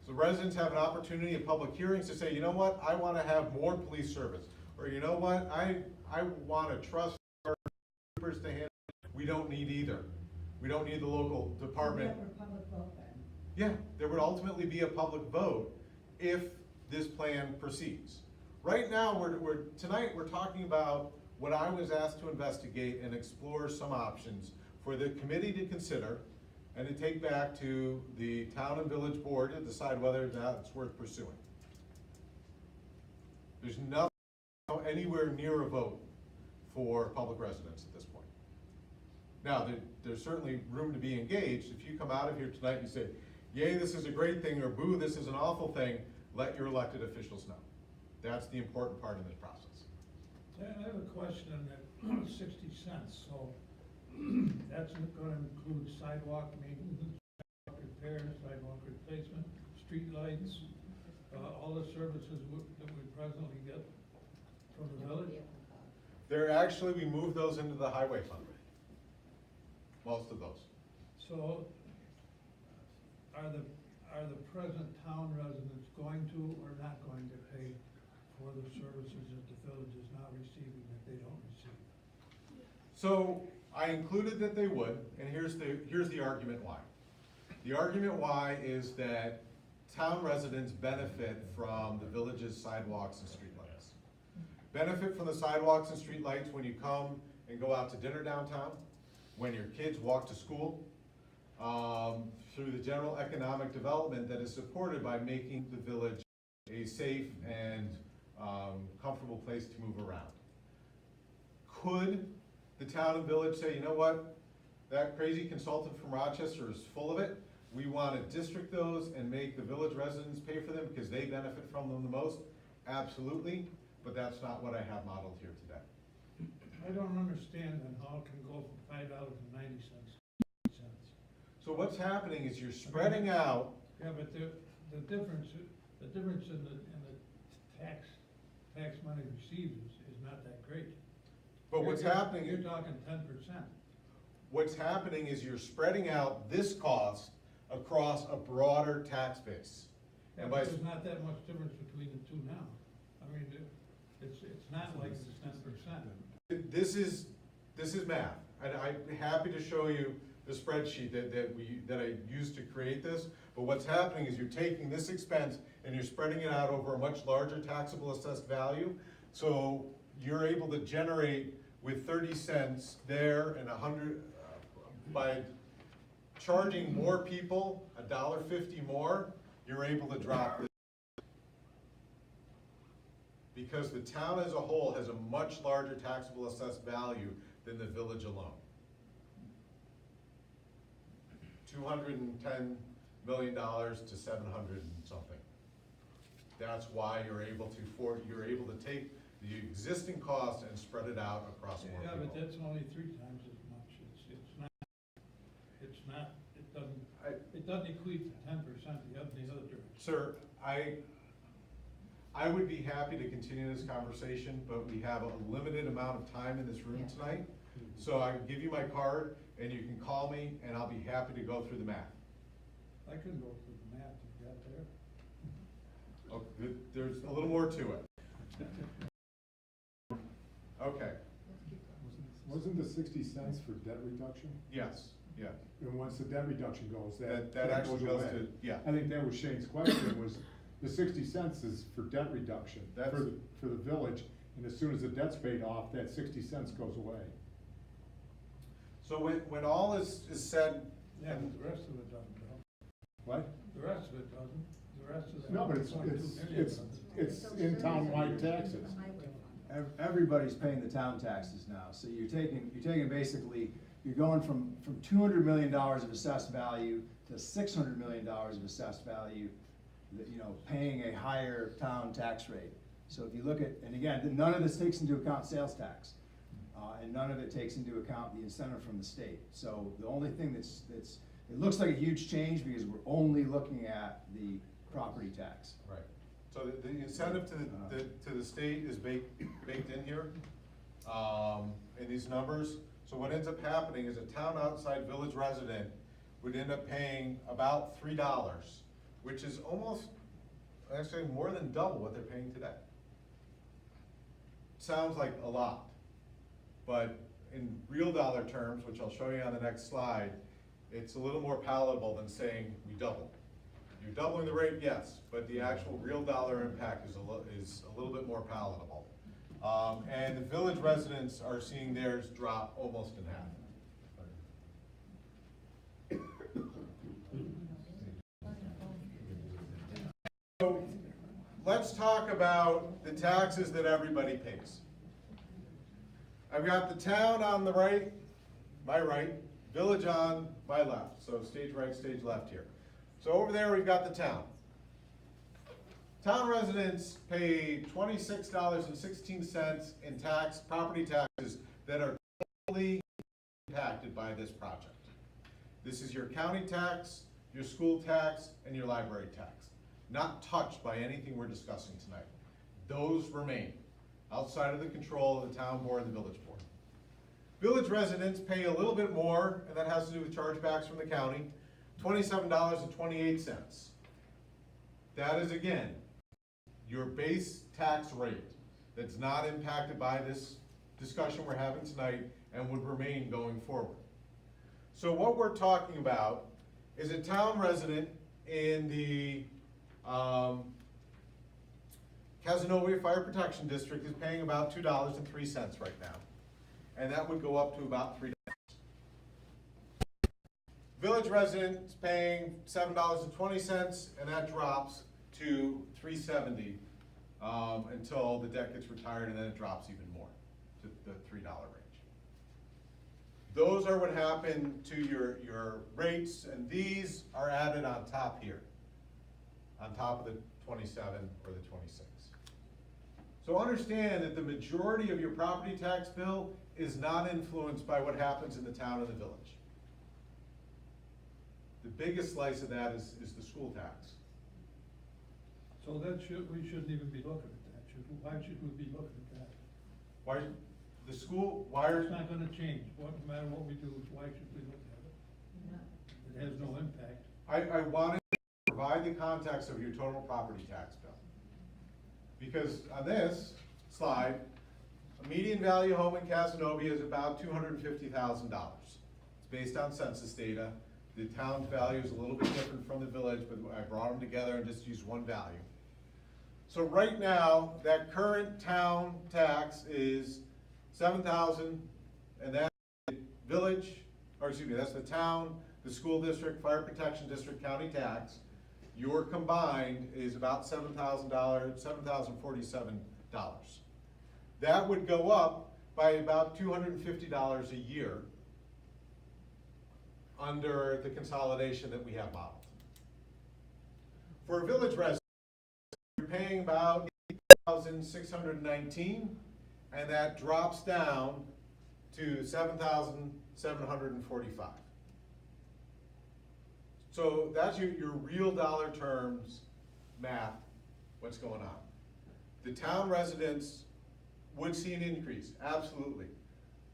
B: So residents have an opportunity at public hearings to say, you know what, I want to have more police service. Or you know what, I want to trust our troopers to handle it. We don't need either. We don't need the local department.
F: Would that for public vote then?
B: Yeah, there would ultimately be a public vote if this plan proceeds. Right now, tonight we're talking about what I was asked to investigate and explore some options for the committee to consider and to take back to the town and village board to decide whether or not it's worth pursuing. There's nothing anywhere near a vote for public residents at this point. Now, there's certainly room to be engaged. If you come out of here tonight and say, yay, this is a great thing, or boo, this is an awful thing, let your elected officials know. That's the important part in this process.
G: I have a question on that 60 cents, so that's gonna include sidewalk maintenance, sidewalk repair, sidewalk replacement, street lights, all the services that we presently get from the village?
B: We moved those into the highway fund. Most of those.
G: So, are the present town residents going to or not going to pay for the services that the village is now receiving that they don't receive?
B: So I included that they would, and here's the argument why. The argument why is that town residents benefit from the village's sidewalks and streetlights. Benefit from the sidewalks and streetlights when you come and go out to dinner downtown, when your kids walk to school, through the general economic development that is supported by making the village a safe and comfortable place to move around. Could the town and village say, you know what, that crazy consultant from Rochester is full of it, we want to district those and make the village residents pay for them because they benefit from them the most? Absolutely, but that's not what I have modeled here today.
G: I don't understand then how it can go from $5.90 to 60 cents.
B: So what's happening is you're spreading out.
G: Yeah, but the difference in the tax money received is not that great.
B: But what's happening,
G: You're talking 10%.
B: what's happening is you're spreading out this cost across a broader tax base.
G: Yeah,
B: And
G: but
B: by,
G: there's not that much difference between the two now. I mean, it's not like it's 10%.
B: this is math, and I'm happy to show you the spreadsheet that I used to create this. But what's happening is you're taking this expense and you're spreading it out over a much larger taxable assessed value. So you're able to generate with 30 cents there and 100, by charging more people $1.50 more, you're able to drop this. Because the town as a whole has a much larger taxable assessed value than the village alone. $210 million to 700 and something. That's why you're able to take the existing cost and spread it out across more
G: Yeah,
B: people.
G: but that's only 3 times as much. It doesn't equate to 10% the other direction.
B: Sir, I would be happy to continue this conversation, but we have a limited amount of time in this room tonight. So I can give you my card and you can call me and I'll be happy to go through the math.
G: I couldn't go through the math you got there.
B: Oh, there's a little more to it. Okay,
H: Wasn't the 60 cents for debt reduction?
B: yes. Yeah.
H: And once the debt reduction goes,
B: That
H: that
B: actually goes
H: away.
B: to, yeah.
H: I think that was Shane's question, was the 60 cents is for debt reduction,
B: That's-
H: for the village, and as soon as the debt's paid off, that 60 cents goes away.
B: So when all is said,
G: Yeah, but the rest of it doesn't, Bill.
H: What?
G: The rest of it doesn't, the rest of that.
H: No, but it's in town-wide taxes.
A: Everybody's paying the town taxes now, so you're taking basically, you're going from $200 million of assessed value to $600 million of assessed value, paying a higher town tax rate. So if you look at, and again, none of this takes into account sales tax, and none of it takes into account the incentive from the state. So the only thing that's, it looks like a huge change because we're only looking at the property tax.
B: right, so the incentive to the state is baked in here, in these numbers. So what ends up happening is a town outside village resident would end up paying about $3, which is almost, actually more than double what they're paying today. Sounds like a lot, but in real dollar terms, which I'll show you on the next slide, it's a little more palatable than saying we double. You're doubling the rate, yes, but the actual real dollar impact is a little bit more palatable. And the village residents are seeing theirs drop almost in half. So let's talk about the taxes that everybody pays. I've got the town on the right, my right, village on my left, so stage right, stage left here. So over there we've got the town. Town residents pay $26.16 in property taxes that are totally impacted by this project. This is your county tax, your school tax, and your library tax. Not touched by anything we're discussing tonight. Those remain outside of the control of the town board and the village board. Village residents pay a little bit more, and that has to do with chargebacks from the county, $27.28. That is, again, your base tax rate that's not impacted by this discussion we're having tonight and would remain going forward. So what we're talking about is a town resident in the Cazenovia Fire Protection District is paying about $2.03 right now. And that would go up to about $3. Village residents paying $7.20, and that drops to $3.70 until the debt gets retired, and then it drops even more to the $3 range. Those are what happened to your rates, and these are added on top here, on top of the 27 or the 26. So understand that the majority of your property tax bill is not influenced by what happens in the town or the village. The biggest slice of that is the school tax.
G: So we shouldn't even be looking at that, why should we be looking at that?
B: Why, the school, why are,
G: It's not gonna change, no matter what we do, why should we look at it? It has no impact.
B: I wanted to provide the context of your total property tax bill. Because on this slide, a median value home in Cazenovia is about $250,000. It's based on census data. The town's value is a little bit different from the village, but I brought them together and just used one value. So right now, that current town tax is $7,000, and that's the village, or excuse me, that's the town, the school district, fire protection district, county tax. Your combined is about $7,047. That would go up by about $250 a year under the consolidation that we have modeled. For a village resident, you're paying about $8,619, and that drops down to $7,745. So that's your real dollar terms math, what's going on. The town residents would see an increase, absolutely,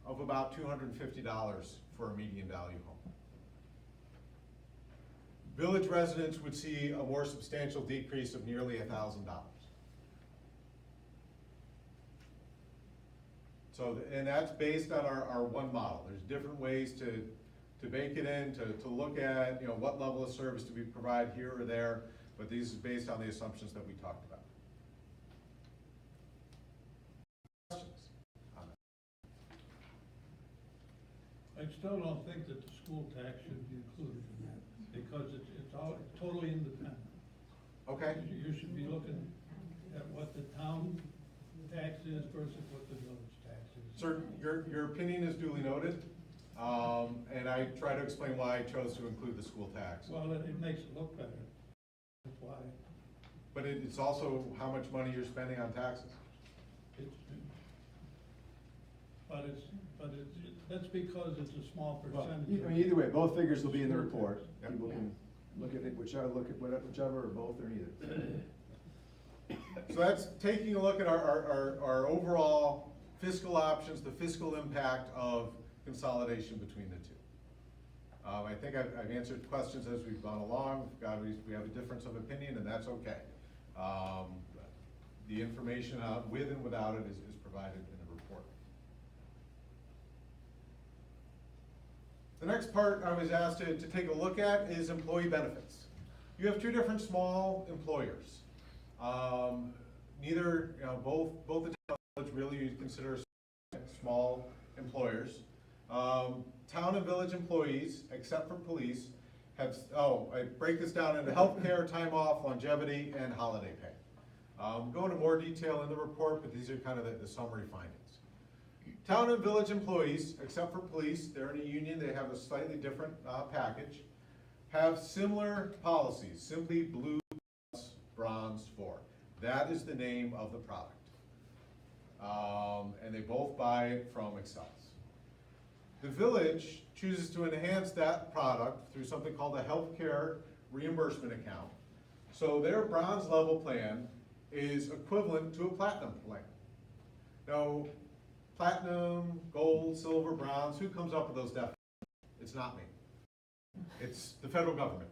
B: of about $250 for a median value home. Village residents would see a more substantial decrease of nearly $1,000. So, and that's based on our one model. There's different ways to to bake it in, to look at, what level of service do we provide here or there, but these is based on the assumptions that we talked about. Questions on that?
G: I still don't think that the school tax should be included in that, because it's all totally independent.
B: Okay,
G: You should be looking at what the town tax is versus what the village tax is.
B: sir, your opinion is duly noted, and I try to explain why I chose to include the school tax.
G: Well, it makes it look better, that's why.
B: But it's also how much money you're spending on taxes.
G: It's, that's because it's a small
I: Well,
G: percentage.
I: I mean, either way, both figures will be in the
G: School
I: report.
B: tax.
I: People can look at it, whichever or both or neither.
B: So that's taking a look at our overall fiscal options, the fiscal impact of consolidation between the two. I think I've answered questions as we've gone along. We have a difference of opinion, and that's okay. The information with and without it is provided in the report. The next part I was asked to take a look at is employee benefits. You have two different small employers. Both the town and village really you consider small employers. Town and village employees, except for police, have, I break this down into healthcare, time off, longevity, and holiday pay. Go into more detail in the report, but these are kind of the summary findings. Town and village employees, except for police, they're in a union, they have a slightly different package, have similar policies, simply blue plus bronze 4. That is the name of the product. And they both buy it from Excels. The village chooses to enhance that product through something called a healthcare reimbursement account. So their bronze level plan is equivalent to a platinum plan. Now, platinum, gold, silver, bronze, who comes up with those definitions? It's not me. It's the federal government.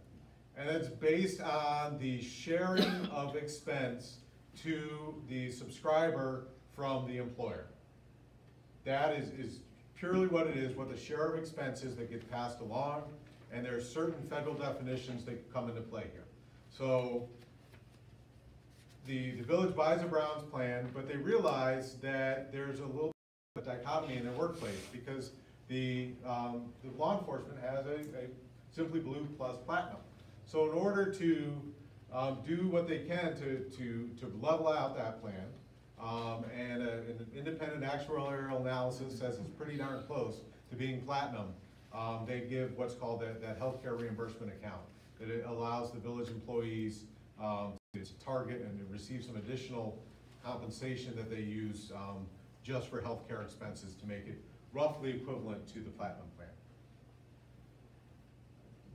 B: And it's based on the sharing of expense to the subscriber from the employer. That is purely what it is, what the share of expenses that get passed along, and there are certain federal definitions that come into play here. So the village buys a Browns plan, but they realize that there's a little bit of a dichotomy in their workplace because the law enforcement has a simply blue plus platinum. So in order to do what they can to level out that plan, and an independent actuarial analysis says it's pretty darn close to being platinum, they give what's called that healthcare reimbursement account. That it allows the village employees to target and to receive some additional compensation that they use just for healthcare expenses to make it roughly equivalent to the platinum plan.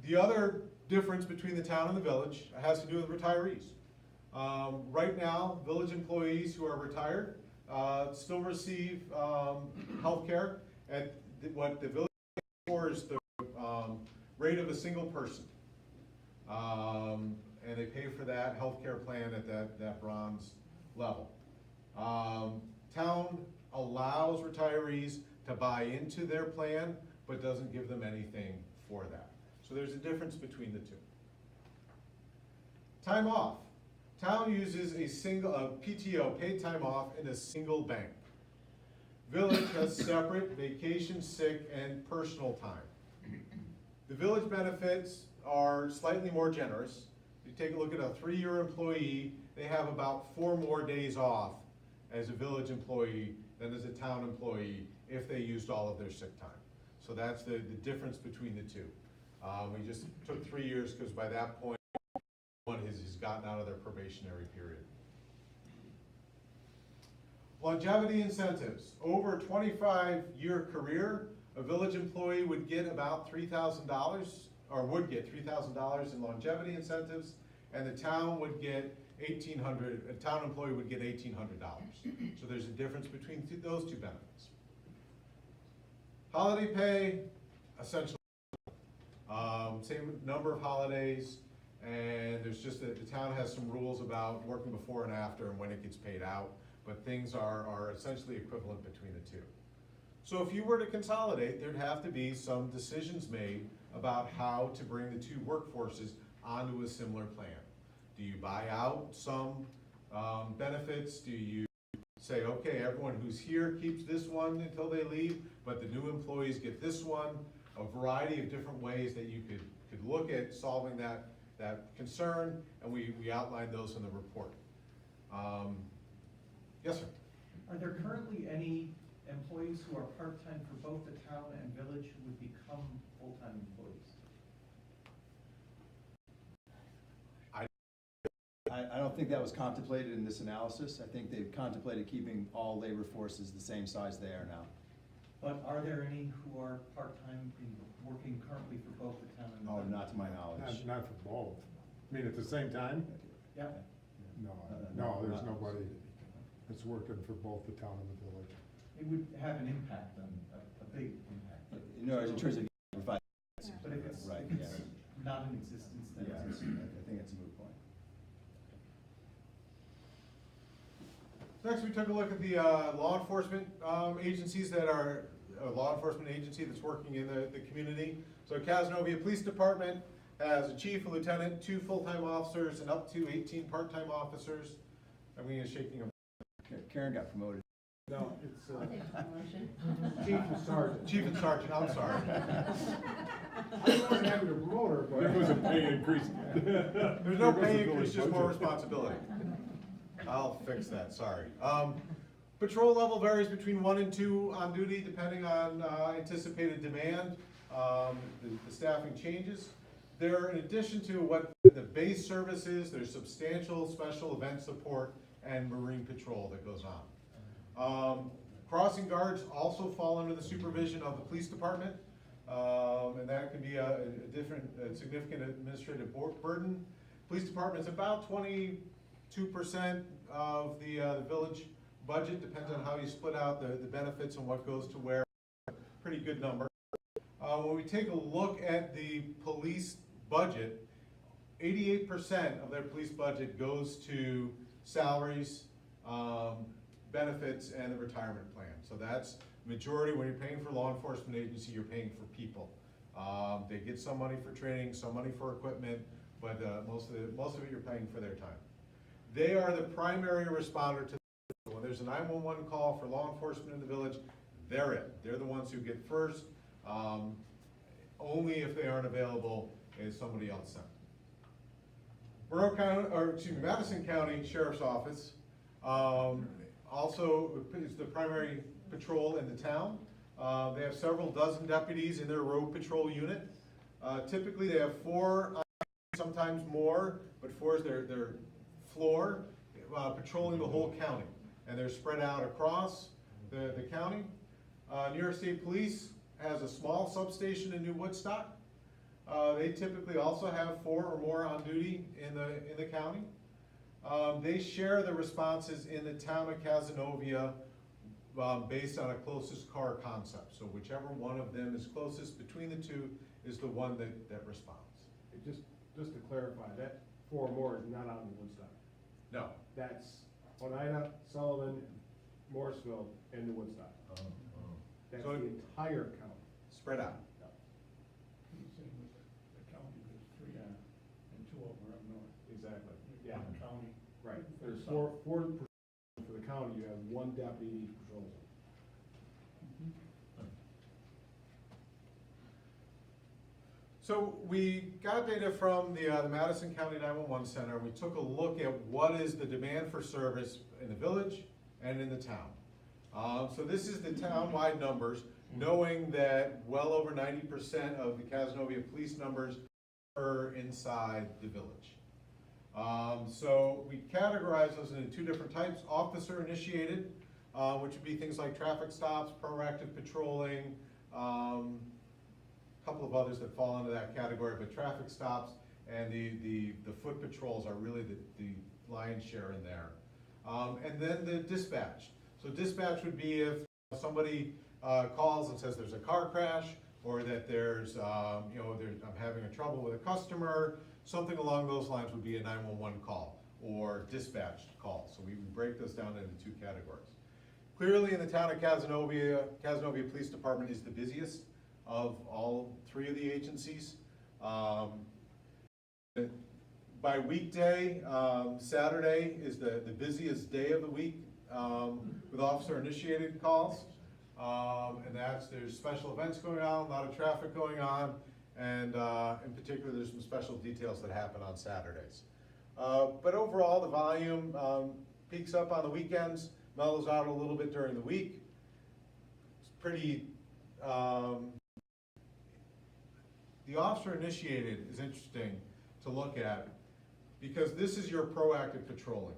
B: The other difference between the town and the village has to do with retirees. Right now, village employees who are retired still receive health care at what the village pays for is the rate of a single person. And they pay for that health care plan at that bronze level. Town allows retirees to buy into their plan, but doesn't give them anything for that. So there's a difference between the two. Time off. Town uses a PTO, paid time off, in a single bank. Village has separate vacation, sick, and personal time. The village benefits are slightly more generous. If you take a look at a 3-year employee, they have about 4 more days off as a village employee than as a town employee if they used all of their sick time. So that's the difference between the two. We just took 3 years because by that point, one has gotten out of their probationary period. Longevity incentives. Over a 25-year career, a village employee would get about $3,000, or would get $3,000 in longevity incentives, and the town would get $1,800. A town employee would get $1,800. So there's a difference between those two benefits. Holiday pay, essentially, same number of holidays. And there's just the town has some rules about working before and after and when it gets paid out, but things are essentially equivalent between the two. So if you were to consolidate, there'd have to be some decisions made about how to bring the two workforces onto a similar plan. Do you buy out some benefits? Do you say, okay, everyone who's here keeps this one until they leave, but the new employees get this one? A variety of different ways that you could look at solving that concern, and we outlined those in the report. Yes, sir?
J: Are there currently any employees who are part-time for both the town and village who would become full-time employees?
I: I don't think that was contemplated in this analysis. I think they've contemplated keeping all labor forces the same size they are now.
J: But are there any who are part-time working currently for both the town and the
I: Oh,
J: village?
I: not to my knowledge.
H: Not for both. I mean, at the same time?
J: Yeah,
H: No, there's nobody that's working for both the town and the village.
J: it would have an impact on, a big impact.
I: No, in terms of provide.
J: But if it's,
I: Right,
J: if
I: yeah.
J: it's not in existence, then
I: Yeah,
J: it's.
I: I think it's a moot point.
B: Next, we took a look at the law enforcement agencies that are, a law enforcement agency that's working in the community. So Cazenovia Police Department has a chief, a lieutenant, 2 full-time officers, and up to 18 part-time officers. I mean, shaking them.
I: Karen got promoted.
D: No, it's, chief and sergeant.
B: Chief and sergeant, I'm sorry.
D: I wasn't happy to promote her, but.
H: There was a pay increase.
B: There's no pay increase, just more responsibility. I'll fix that, sorry. Patrol level varies between 1 and 2 on duty, depending on anticipated demand. The staffing changes. There, in addition to what the base service is, there's substantial special event support and marine patrol that goes on. Crossing guards also fall under the supervision of the police department, and that can be a significant administrative burden. Police department's about 22% of the village budget, depends on how you split out the benefits and what goes to where. Pretty good number. When we take a look at the police budget, 88% of their police budget goes to salaries, benefits, and the retirement plan. So that's majority. When you're paying for law enforcement agency, you're paying for people. They get some money for training, some money for equipment, but most of it you're paying for their time. They are the primary responder to when there's a 911 call for law enforcement in the village. They're it. They're the ones who get first. Only if they aren't available is somebody else sent. Madison County Sheriff's Office also is the primary patrol in the town. They have several dozen deputies in their road patrol unit. Typically they have 4, sometimes more, but 4 is their floor, patrolling the whole county. And they're spread out across the county. New York State Police has a small substation in New Woodstock. They typically also have 4 or more on duty in the county. They share the responses in the town of Cazenovia based on a closest car concept. So whichever one of them is closest between the two is the one that responds.
D: Just to clarify, that 4 more is not out in Woodstock.
B: No.
D: That's Oneida, Sullivan, Morrisville, and New Woodstock. That's
B: So
D: the entire county.
B: Spread out.
G: He's saying with the county, there's 3,
D: Yeah.
G: and 2 of them are up north.
D: Exactly. Yeah.
G: One county.
D: Right. There's
G: South.
D: 4 for the county, you have 1 deputy in each patrol zone.
B: So we got data from the Madison County 911 Center. We took a look at what is the demand for service in the village and in the town. So this is the town-wide numbers, knowing that well over 90% of the Cazenovia police numbers are inside the village. So we categorize those into 2 different types: officer initiated, which would be things like traffic stops, proactive patrolling, couple of others that fall into that category, but traffic stops and the foot patrols are really the lion's share in there. And then the dispatch. So dispatch would be if somebody calls and says there's a car crash, or that there's, I'm having a trouble with a customer, something along those lines would be a 911 call or dispatched call. So we break this down into 2 categories. Clearly in the town of Cazenovia, Cazenovia Police Department is the busiest of all three of the agencies. By weekday, Saturday is the busiest day of the week with officer-initiated calls. And there's special events going on, a lot of traffic going on, and in particular, there's some special details that happen on Saturdays. But overall, the volume peaks up on the weekends, mellows out a little bit during the week. It's pretty, the officer-initiated is interesting to look at because this is your proactive patrolling.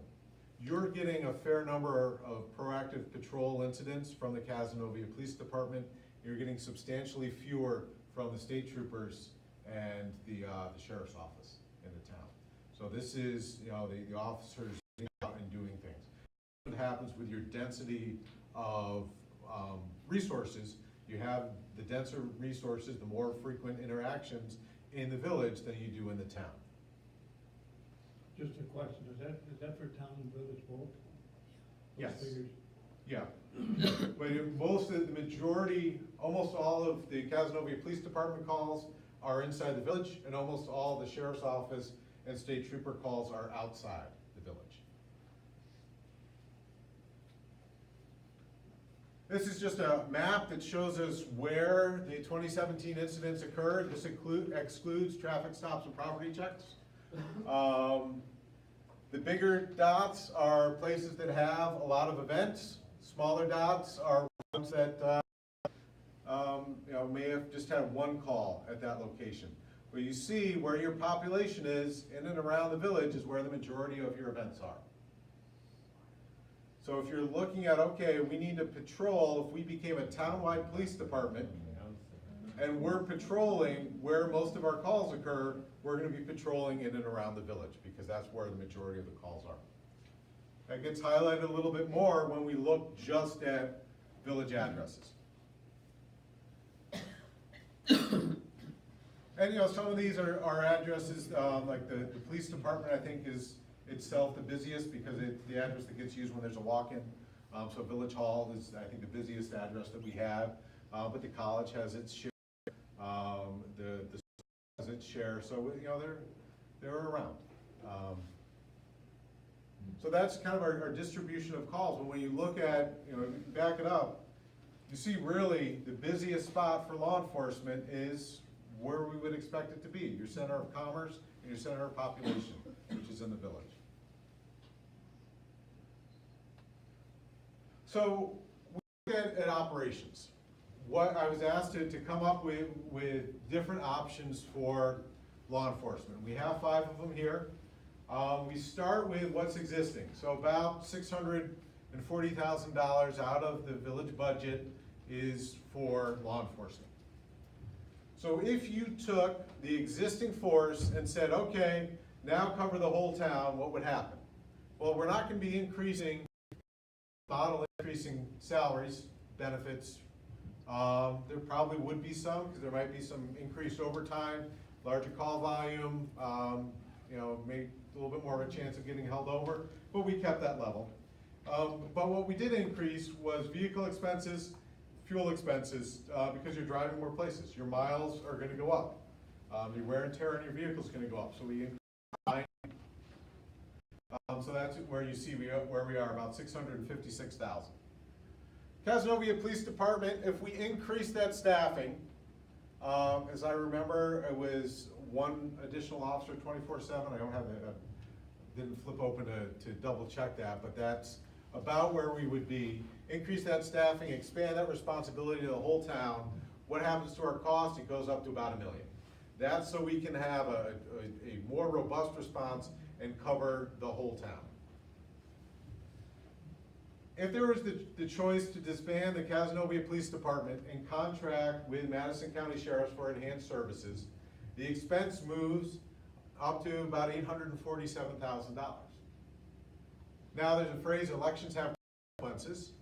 B: You're getting a fair number of proactive patrol incidents from the Cazenovia Police Department. You're getting substantially fewer from the state troopers and the sheriff's office in the town. So this is, the officers out and doing things. What happens with your density of resources, you have the denser resources, the more frequent interactions in the village than you do in the town.
G: Just a question, is that for town and village both? Those
B: Yes.
G: figures?
B: Yeah, but the majority, almost all of the Cazenovia Police Department calls are inside the village, and almost all the sheriff's office and state trooper calls are outside the village. This is just a map that shows us where the 2017 incidents occurred. This excludes traffic stops and property checks. The bigger dots are places that have a lot of events. Smaller dots are ones that may have just had one call at that location. But you see where your population is in and around the village is where the majority of your events are. So if you're looking at, okay, we need to patrol, if we became a townwide police department, and we're patrolling where most of our calls occur, we're gonna be patrolling in and around the village, because that's where the majority of the calls are. That gets highlighted a little bit more when we look just at village addresses. And some of these are addresses, like the police department, I think, is itself the busiest because it's the address that gets used when there's a walk-in. So Village Hall is, I think, the busiest address that we have, but the college has its share. The has its share, so they're around. So that's kind of our distribution of calls. But when you look at, back it up, you see really the busiest spot for law enforcement is where we would expect it to be, your center of commerce and your center of population, which is in the village. So we look at operations. What I was asked to come up with different options for law enforcement. We have 5 of them here. We start with what's existing. So about $640,000 out of the village budget is for law enforcement. So if you took the existing force and said, okay, now cover the whole town, what would happen? Well, we're not going to be increasing salaries, benefits. There probably would be some, because there might be some increased overtime, larger call volume, maybe a little bit more of a chance of getting held over, but we kept that level. But what we did increase was vehicle expenses, fuel expenses, because you're driving more places. Your miles are going to go up. Your wear and tear on your vehicle is going to go up. So we increased. So that's where you see where we are, about $656,000. Cazenovia Police Department, if we increase that staffing, as I remember, it was 1 additional officer 24/7. I don't have didn't flip open to double check that, but that's about where we would be. Increase that staffing, expand that responsibility to the whole town. What happens to our cost? It goes up to about $1 million. That's so we can have a more robust response and cover the whole town. If there was the choice to disband the Cazenovia Police Department and contract with Madison County Sheriff's for enhanced services, the expense moves up to about $847,000. Now there's a phrase, elections have consequences.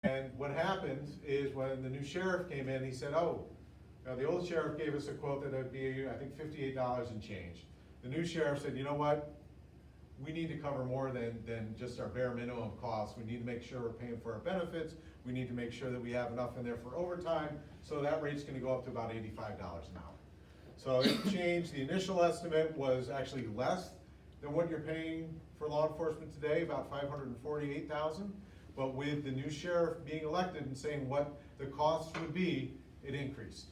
B: And what happened is when the new sheriff came in, he said, the old sheriff gave us a quote that would be, I think, $58 and change. The new sheriff said, you know what? we need to cover more than just our bare minimum costs. We need to make sure we're paying for our benefits. We need to make sure that we have enough in there for overtime, so that rate's gonna go up to about $85 an hour. So it changed, the initial estimate was actually less than what you're paying for law enforcement today, about $548,000. But with the new sheriff being elected and saying what the costs would be, it increased.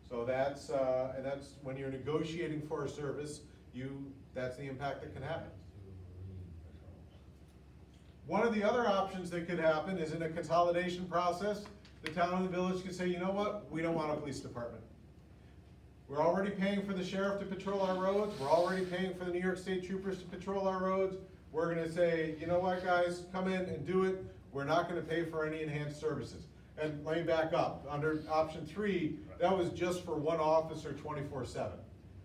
B: So that's, and that's when you're negotiating for a service, that's the impact that can happen. One of the other options that could happen is in a consolidation process, the town and the village could say, you know what, we don't want a police department. We're already paying for the sheriff to patrol our roads, we're already paying for the New York State troopers to patrol our roads. We're gonna say, you know what, guys, come in and do it, we're not gonna pay for any enhanced services. And let me back up, under option 3, that was just for one officer 24/7.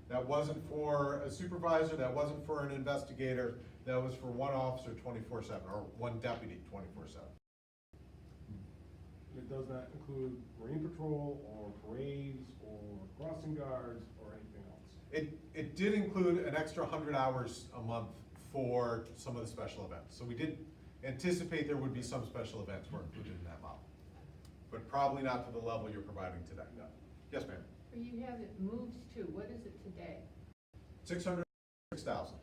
B: That wasn't for a supervisor, that wasn't for an investigator, that was for one officer 24/7, or one deputy 24/7.
D: It does not include Marine Patrol, or parades, or crossing guards, or anything else.
B: It did include an extra 100 hours a month for some of the special events. So we did anticipate there would be some special events were included in that model, but probably not to the level you're providing today.
D: No.
B: Yes, ma'am.
K: Or you have it moved to, what is it today?
B: 606,000.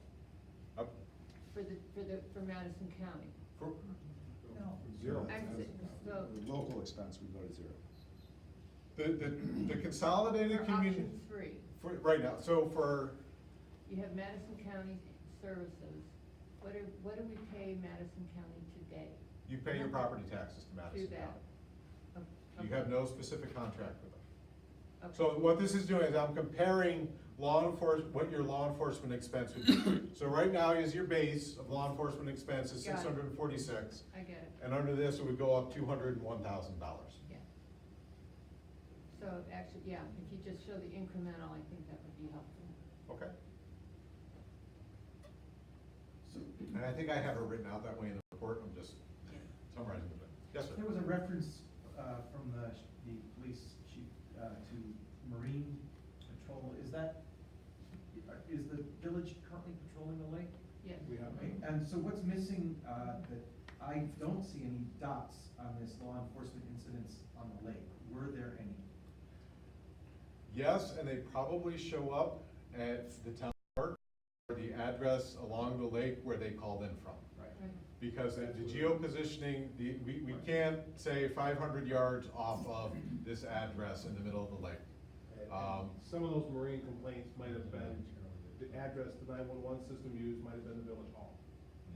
K: For Madison County?
F: No.
D: Zero.
K: Exit, so,
I: The local expense would go to zero.
B: The consolidated
K: for
B: community,
K: option 3,
B: for, right now, so for,
K: you have Madison County services. What do we pay Madison County today?
B: you pay your property taxes to Madison
K: Through that?
B: County.
K: Okay.
B: You have no specific contract with them.
K: Okay.
B: So what this is doing is I'm comparing what your law enforcement expense would be. So right now is your base of law enforcement expense is
K: Got it.
B: 646,
K: I get it,
B: and under this, it would go up $201,000.
K: yeah. So actually, yeah, if you just show the incremental, I think that would be helpful.
B: Okay. And I think I have it written out that way in the report, I'm just summarizing a bit. Yes, sir?
J: There was a reference from the police chief to Marine Patrol. Is the village currently patrolling the lake?
K: Yes.
D: We have.
J: Okay, and so what's missing, that I don't see any dots on this law enforcement incidents on the lake? Were there any?
B: Yes, and they probably show up at the town park, or the address along the lake where they called in from.
J: Right.
K: Right.
B: Because the geopositioning, we can't say 500 yards off of this address in the middle of the lake.
D: And some of those marine complaints might have been, the address the 911 system used might have been the village hall.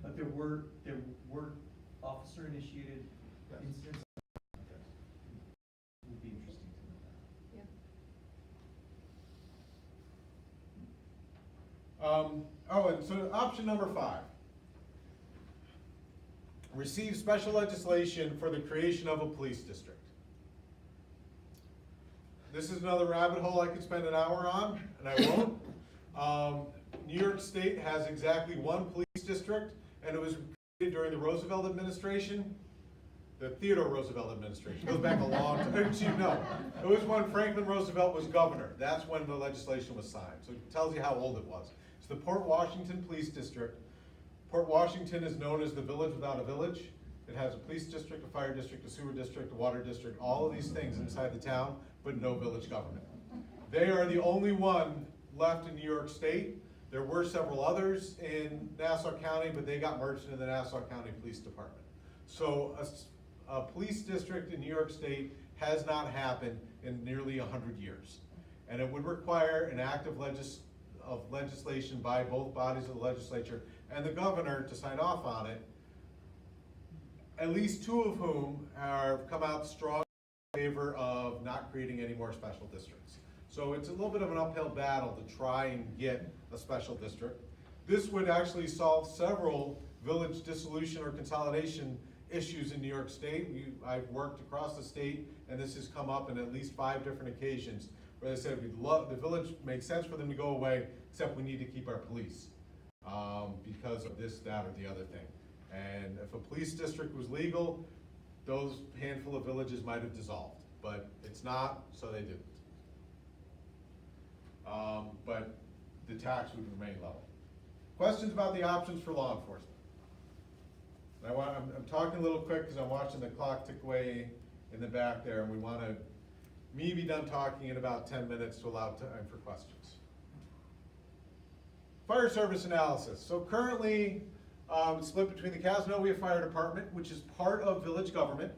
J: But there were officer initiated
D: Yes.
J: incidents? Would be interesting to know that.
K: Yeah.
B: Oh, and so option number 5. Receive special legislation for the creation of a police district. This is another rabbit hole I could spend an hour on, and I won't. New York State has exactly one police district, and it was created during the Roosevelt administration. The Theodore Roosevelt administration, goes back a long time. No, it was when Franklin Roosevelt was governor. That's when the legislation was signed, so it tells you how old it was. It's the Port Washington Police District. Port Washington is known as the village without a village. It has a police district, a fire district, a sewer district, a water district, all of these things inside the town, but no village government. They are the only one left in New York State. There were several others in Nassau County, but they got merged into the Nassau County Police Department. So a police district in New York State has not happened in nearly 100 years. And it would require an act of legislation by both bodies of the legislature and the governor to sign off on it, at least 2 of whom have come out strong in favor of not creating any more special districts. So it's a little bit of an uphill battle to try and get a special district. This would actually solve several village dissolution or consolidation issues in New York State. I've worked across the state, and this has come up in at least 5 different occasions where they said the village makes sense for them to go away, except we need to keep our police because of this, that, or the other thing. And if a police district was legal, those handful of villages might have dissolved, but it's not, so they didn't. But the tax would remain level. Questions about the options for law enforcement? I'm talking a little quick because I'm watching the clock tick away in the back there, and we want to be done talking in about 10 minutes to allow time for questions. Fire service analysis. So currently, it's split between the Cazenovia Fire Department, which is part of village government,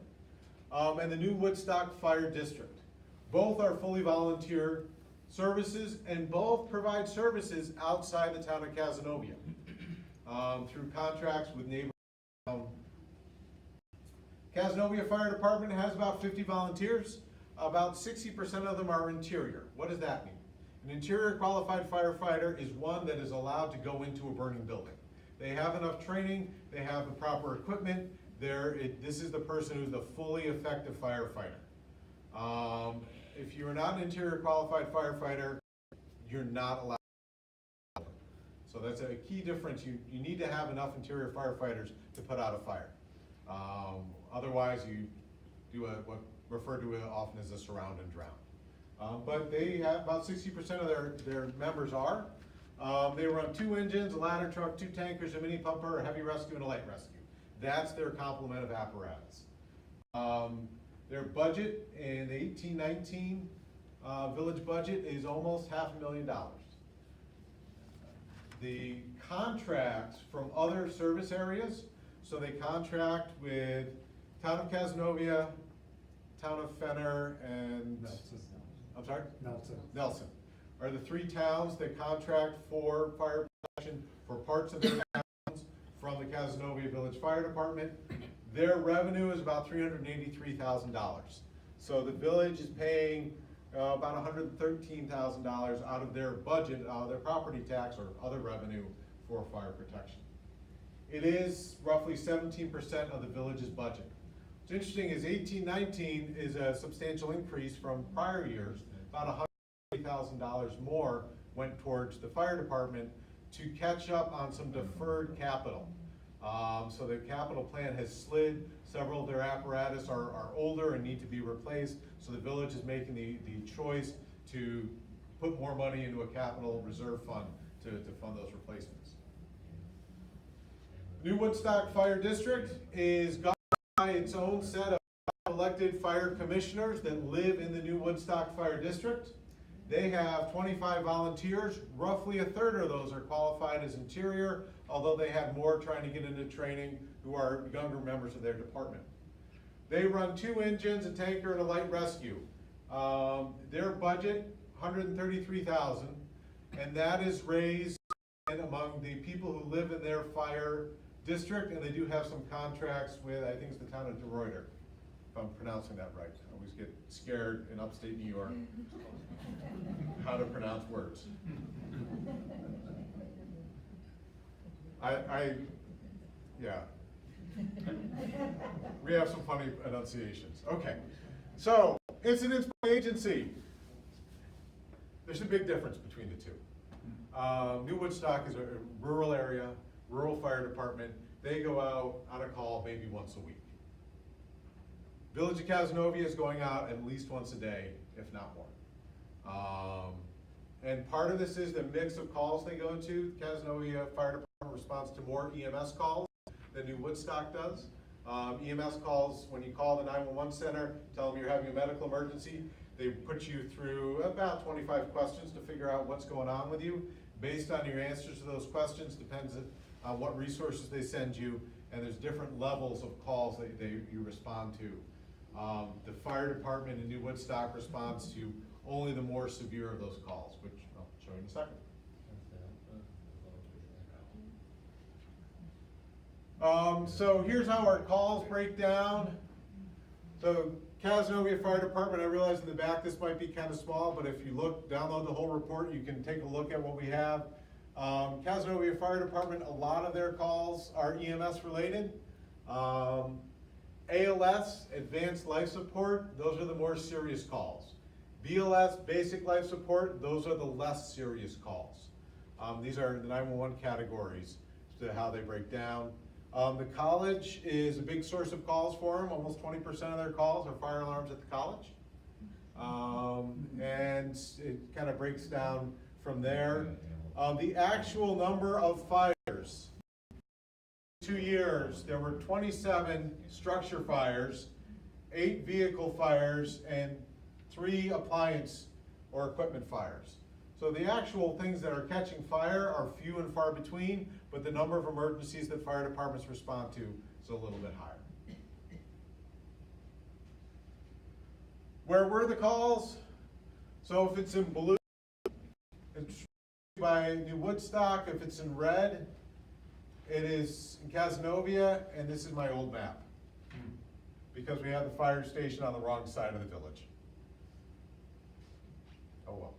B: and the new Woodstock Fire District. Both are fully volunteer services, and both provide services outside the town of Cazenovia through contracts with neighboring towns. Cazenovia Fire Department has about 50 volunteers. About 60% of them are interior. What does that mean? An interior qualified firefighter is one that is allowed to go into a burning building. They have enough training, they have the proper equipment. This is the person who's the fully effective firefighter. If you're not an interior qualified firefighter, you're not allowed. So that's a key difference. You need to have enough interior firefighters to put out a fire. Otherwise, you do what referred to often as a surround and drown. But they have about 60% of their members are. They run 2 engines, a ladder truck, 2 tankers, a mini pumper, a heavy rescue, and a light rescue. That's their complement of apparatus. Their budget in the 1819 village budget is almost $500,000. The contracts from other service areas, so they contract with Town of Cazenovia, Town of Fenner, and I'm sorry? Nelson are the 3 towns that contract for fire protection for parts of their towns from the Cazenovia Village Fire Department. Their revenue is about $383,000. So the village is paying about $113,000 out of their budget, their property tax or other revenue for fire protection. It is roughly 17% of the village's budget. What's interesting is 1819 is a substantial increase from prior years. About $130,000 more went towards the fire department to catch up on some deferred capital. So the capital plan has slid. Several of their apparatus are older and need to be replaced. So the village is making the choice to put more money into a capital reserve fund to fund those replacements. New Woodstock Fire District is governed by its own set of elected fire commissioners that live in the New Woodstock Fire District. They have 25 volunteers. Roughly a third of those are qualified as interior, although they have more trying to get into training who are younger members of their department. They run 2 engines, a tanker, and a light rescue. Their budget, $133,000, and that is raised among the people who live in their fire district, and they do have some contracts with, I think it's the town of DeRuyter, if I'm pronouncing that right. I always get scared in upstate New York how to pronounce words. Yeah. We have some funny enunciations. Okay, so incidents by agency. There's a big difference between the 2. New Woodstock is a rural area, rural fire department. They go out on a call maybe once a week. Village of Cazenovia is going out at least once a day, if not more. And part of this is the mix of calls they go to. Cazenovia Fire Department responds to more EMS calls than New Woodstock does. EMS calls, when you call the 911 center, tell them you're having a medical emergency, they put you through about 25 questions to figure out what's going on with you. Based on your answers to those questions, depends on what resources they send you, and there's different levels of calls that you respond to. The fire department in New Woodstock responds to only the more severe of those calls, which I'll show you in a second. So here's how our calls break down. So Cazenovia Fire Department, I realize in the back this might be kind of small, but if you download the whole report, you can take a look at what we have. Cazenovia Fire Department, a lot of their calls are EMS related. ALS, Advanced Life Support, those are the more serious calls. BLS, Basic Life Support, those are the less serious calls. These are the 911 categories to how they break down. The college is a big source of calls for them. Almost 20% of their calls are fire alarms at the college. And it kind of breaks down from there. The actual number of fires 2 years, there were 27 structure fires, 8 vehicle fires, and 3 appliance or equipment fires. So the actual things that are catching fire are few and far between, but the number of emergencies that fire departments respond to is a little bit higher. Where were the calls? So if it's in blue, it's by New Woodstock. If it's in red, it is in Cazenovia, and this is my old map. Because we have the fire station on the wrong side of the village. Oh well.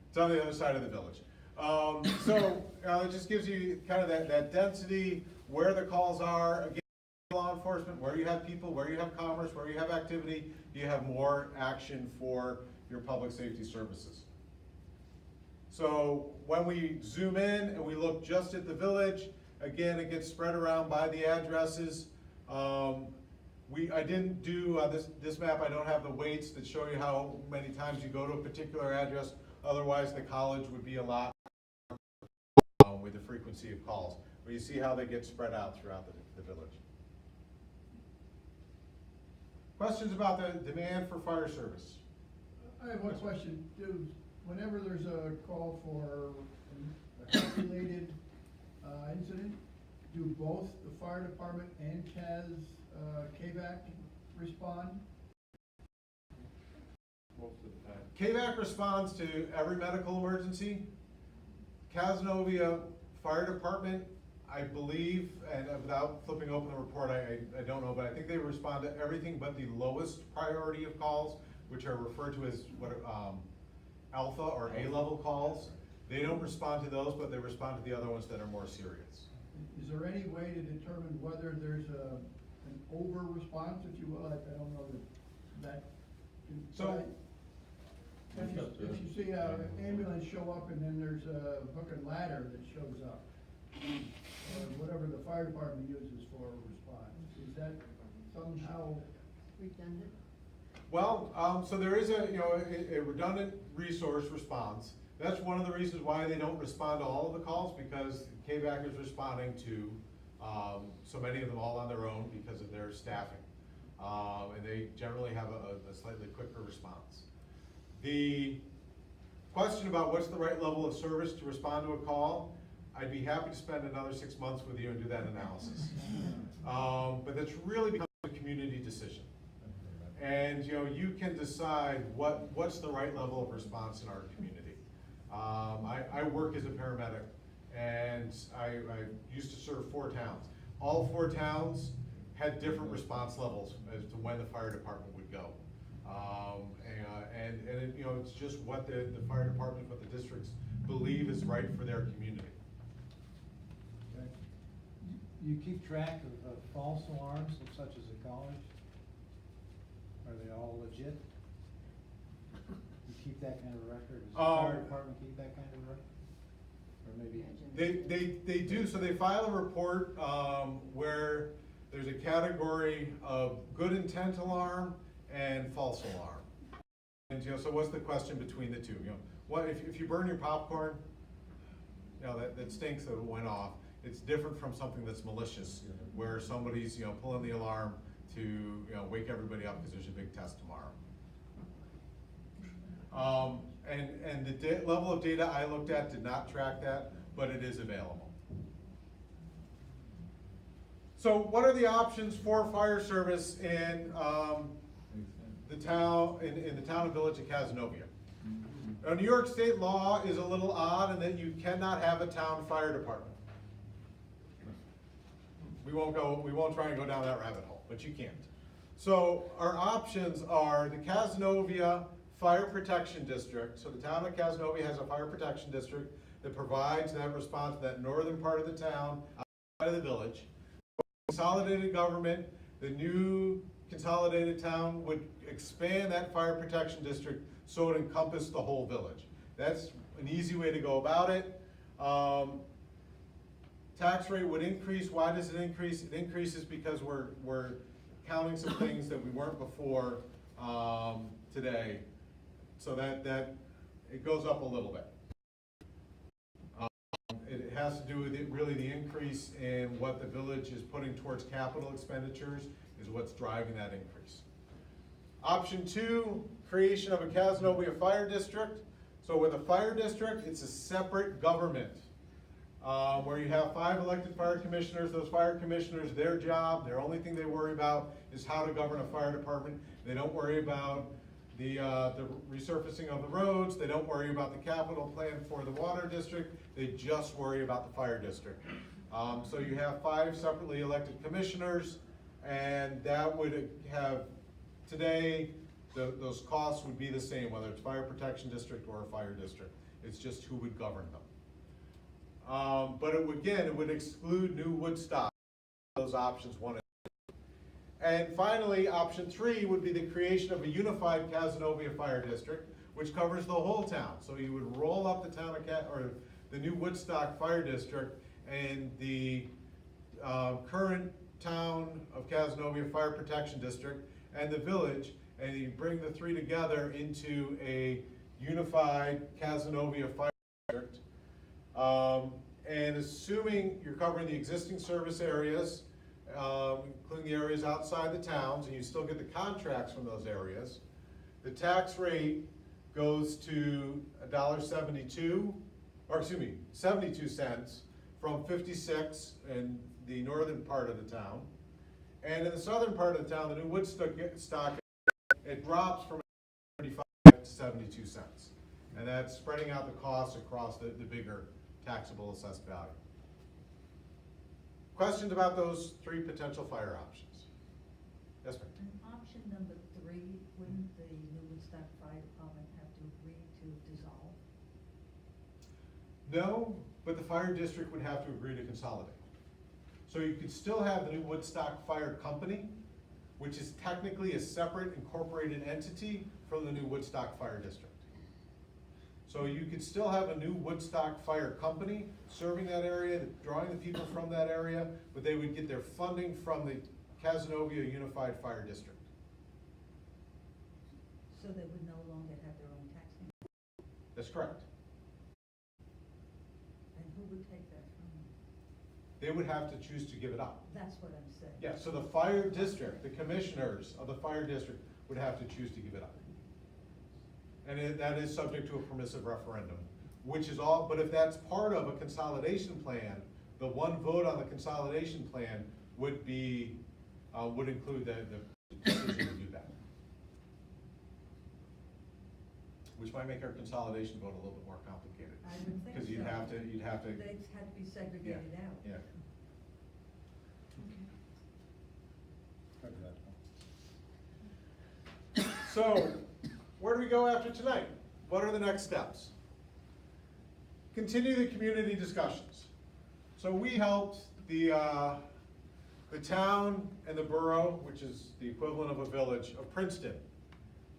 B: It's on the other side of the village. It just gives you kind of that density, where the calls are. Again, law enforcement, where you have people, where you have commerce, where you have activity, you have more action for your public safety services. So when we zoom in and we look just at the village, again, it gets spread around by the addresses. I didn't do, this map, I don't have the weights that show you how many times you go to a particular address. Otherwise, the college would be a lot with the frequency of calls. But you see how they get spread out throughout the village. Questions about the demand for fire service?
L: I have one question. Whenever there's a call for a health-related incident, do both the fire department and KVAC respond?
B: Most of the time. KVAC responds to every medical emergency. Cazenovia Fire Department, I believe, and without flipping open the report, I don't know, but I think they respond to everything but the lowest priority of calls, which are referred to as alpha or A-level calls. They don't respond to those, but they respond to the other ones that are more serious.
L: Is there any way to determine whether there's an over-response, if you will? I don't know that.
B: So,
L: if you see an ambulance show up and then there's a hook and ladder that shows up, or whatever the fire department uses for a response, is that somehow
K: Redundant?
B: well, so there is a redundant resource response. That's one of the reasons why they don't respond to all of the calls, because KVAC is responding to so many of them all on their own because of their staffing. And they generally have a slightly quicker response. The question about what's the right level of service to respond to a call, I'd be happy to spend another 6 months with you and do that analysis. But that's really becomes a community decision. And you can decide what's the right level of response in our community. I work as a paramedic, and I used to serve 4 towns. All 4 towns had different response levels as to when the fire department would go. It's just what the fire department, what the districts believe is right for their community.
M: Okay. You keep track of false alarms such as a college? Are they all legit? You keep that kind of record? Does the fire department keep that kind of record? Or maybe?
B: They do, so they file a report where there's a category of good intent alarm and false alarm. And so what's the question between the two? What if you burn your popcorn, that stinks that it went off. It's different from something that's malicious, where somebody's pulling the alarm to wake everybody up because there's a big test tomorrow. And the level of data I looked at did not track that, but it is available. So what are the options for fire service in the town and village of Cazenovia? Now, New York state law is a little odd in that you cannot have a town fire department. We won't try and go down that rabbit hole, but you can't. So our options are the Cazenovia Fire Protection District. So the town of Cazenovia has a fire protection district that provides that response to that northern part of the town outside of the village. Consolidated government, the new consolidated town would expand that fire protection district so it encompassed the whole village. That's an easy way to go about it. Tax rate would increase. Why does it increase? It increases because we're counting some things that we weren't before today. So that it goes up a little bit. It has to do with really the increase in what the village is putting towards capital expenditures is what's driving that increase. Option 2, creation of a Cazenovia Fire District. So with a fire district, it's a separate government, where you have 5 elected fire commissioners. Those fire commissioners, their job, their only thing they worry about is how to govern a fire department. They don't worry about the resurfacing of the roads. They don't worry about the capital plan for the water district. They just worry about the fire district. So you have 5 separately elected commissioners, and that would have, today, those costs would be the same, whether it's fire protection district or a fire district. It's just who would govern them. But it would exclude New Woodstock, those options 1 and 2. And finally, option 3 would be the creation of a unified Cazenovia Fire District, which covers the whole town. So you would roll up the town of or the New Woodstock Fire District and the current town of Cazenovia Fire Protection District and the village, and you bring the 3 together into a unified Cazenovia Fire District. And assuming you're covering the existing service areas, including the areas outside the towns, and you still get the contracts from those areas, the tax rate goes to $1.72, or excuse me, 72 cents from 56 in the northern part of the town. And in the southern part of the town, the New Woodstock, it drops from 35 to 72 cents. And that's spreading out the costs across the bigger taxable assessed value. Questions about those 3 potential fire options? Yes, ma'am?
F: And option number 3, wouldn't the New Woodstock Fire Department have to agree to dissolve?
B: No, but the fire district would have to agree to consolidate. So you could still have the New Woodstock Fire Company, which is technically a separate incorporated entity from the New Woodstock Fire District. So you could still have a New Woodstock Fire Company serving that area, drawing the people from that area, but they would get their funding from the Cazenovia Unified Fire District.
F: So they would no longer have their own taxing?
B: That's correct.
F: And who would take that from them?
B: They would have to choose to give it up.
F: That's what I'm saying.
B: Yeah, so the fire district, the commissioners of the fire district would have to choose to give it up. And that is subject to a permissive referendum, which is all, but if that's part of a consolidation plan, the 1 vote on the consolidation plan would be, would include the decision to do that. Which might make our consolidation vote a little bit more complicated.
F: I would think so.
B: Because you'd have to.
F: They'd have to be segregated out.
B: Yeah. So, where do we go after tonight? What are the next steps? Continue the community discussions. So we helped the town and the borough, which is the equivalent of a village, of Princeton,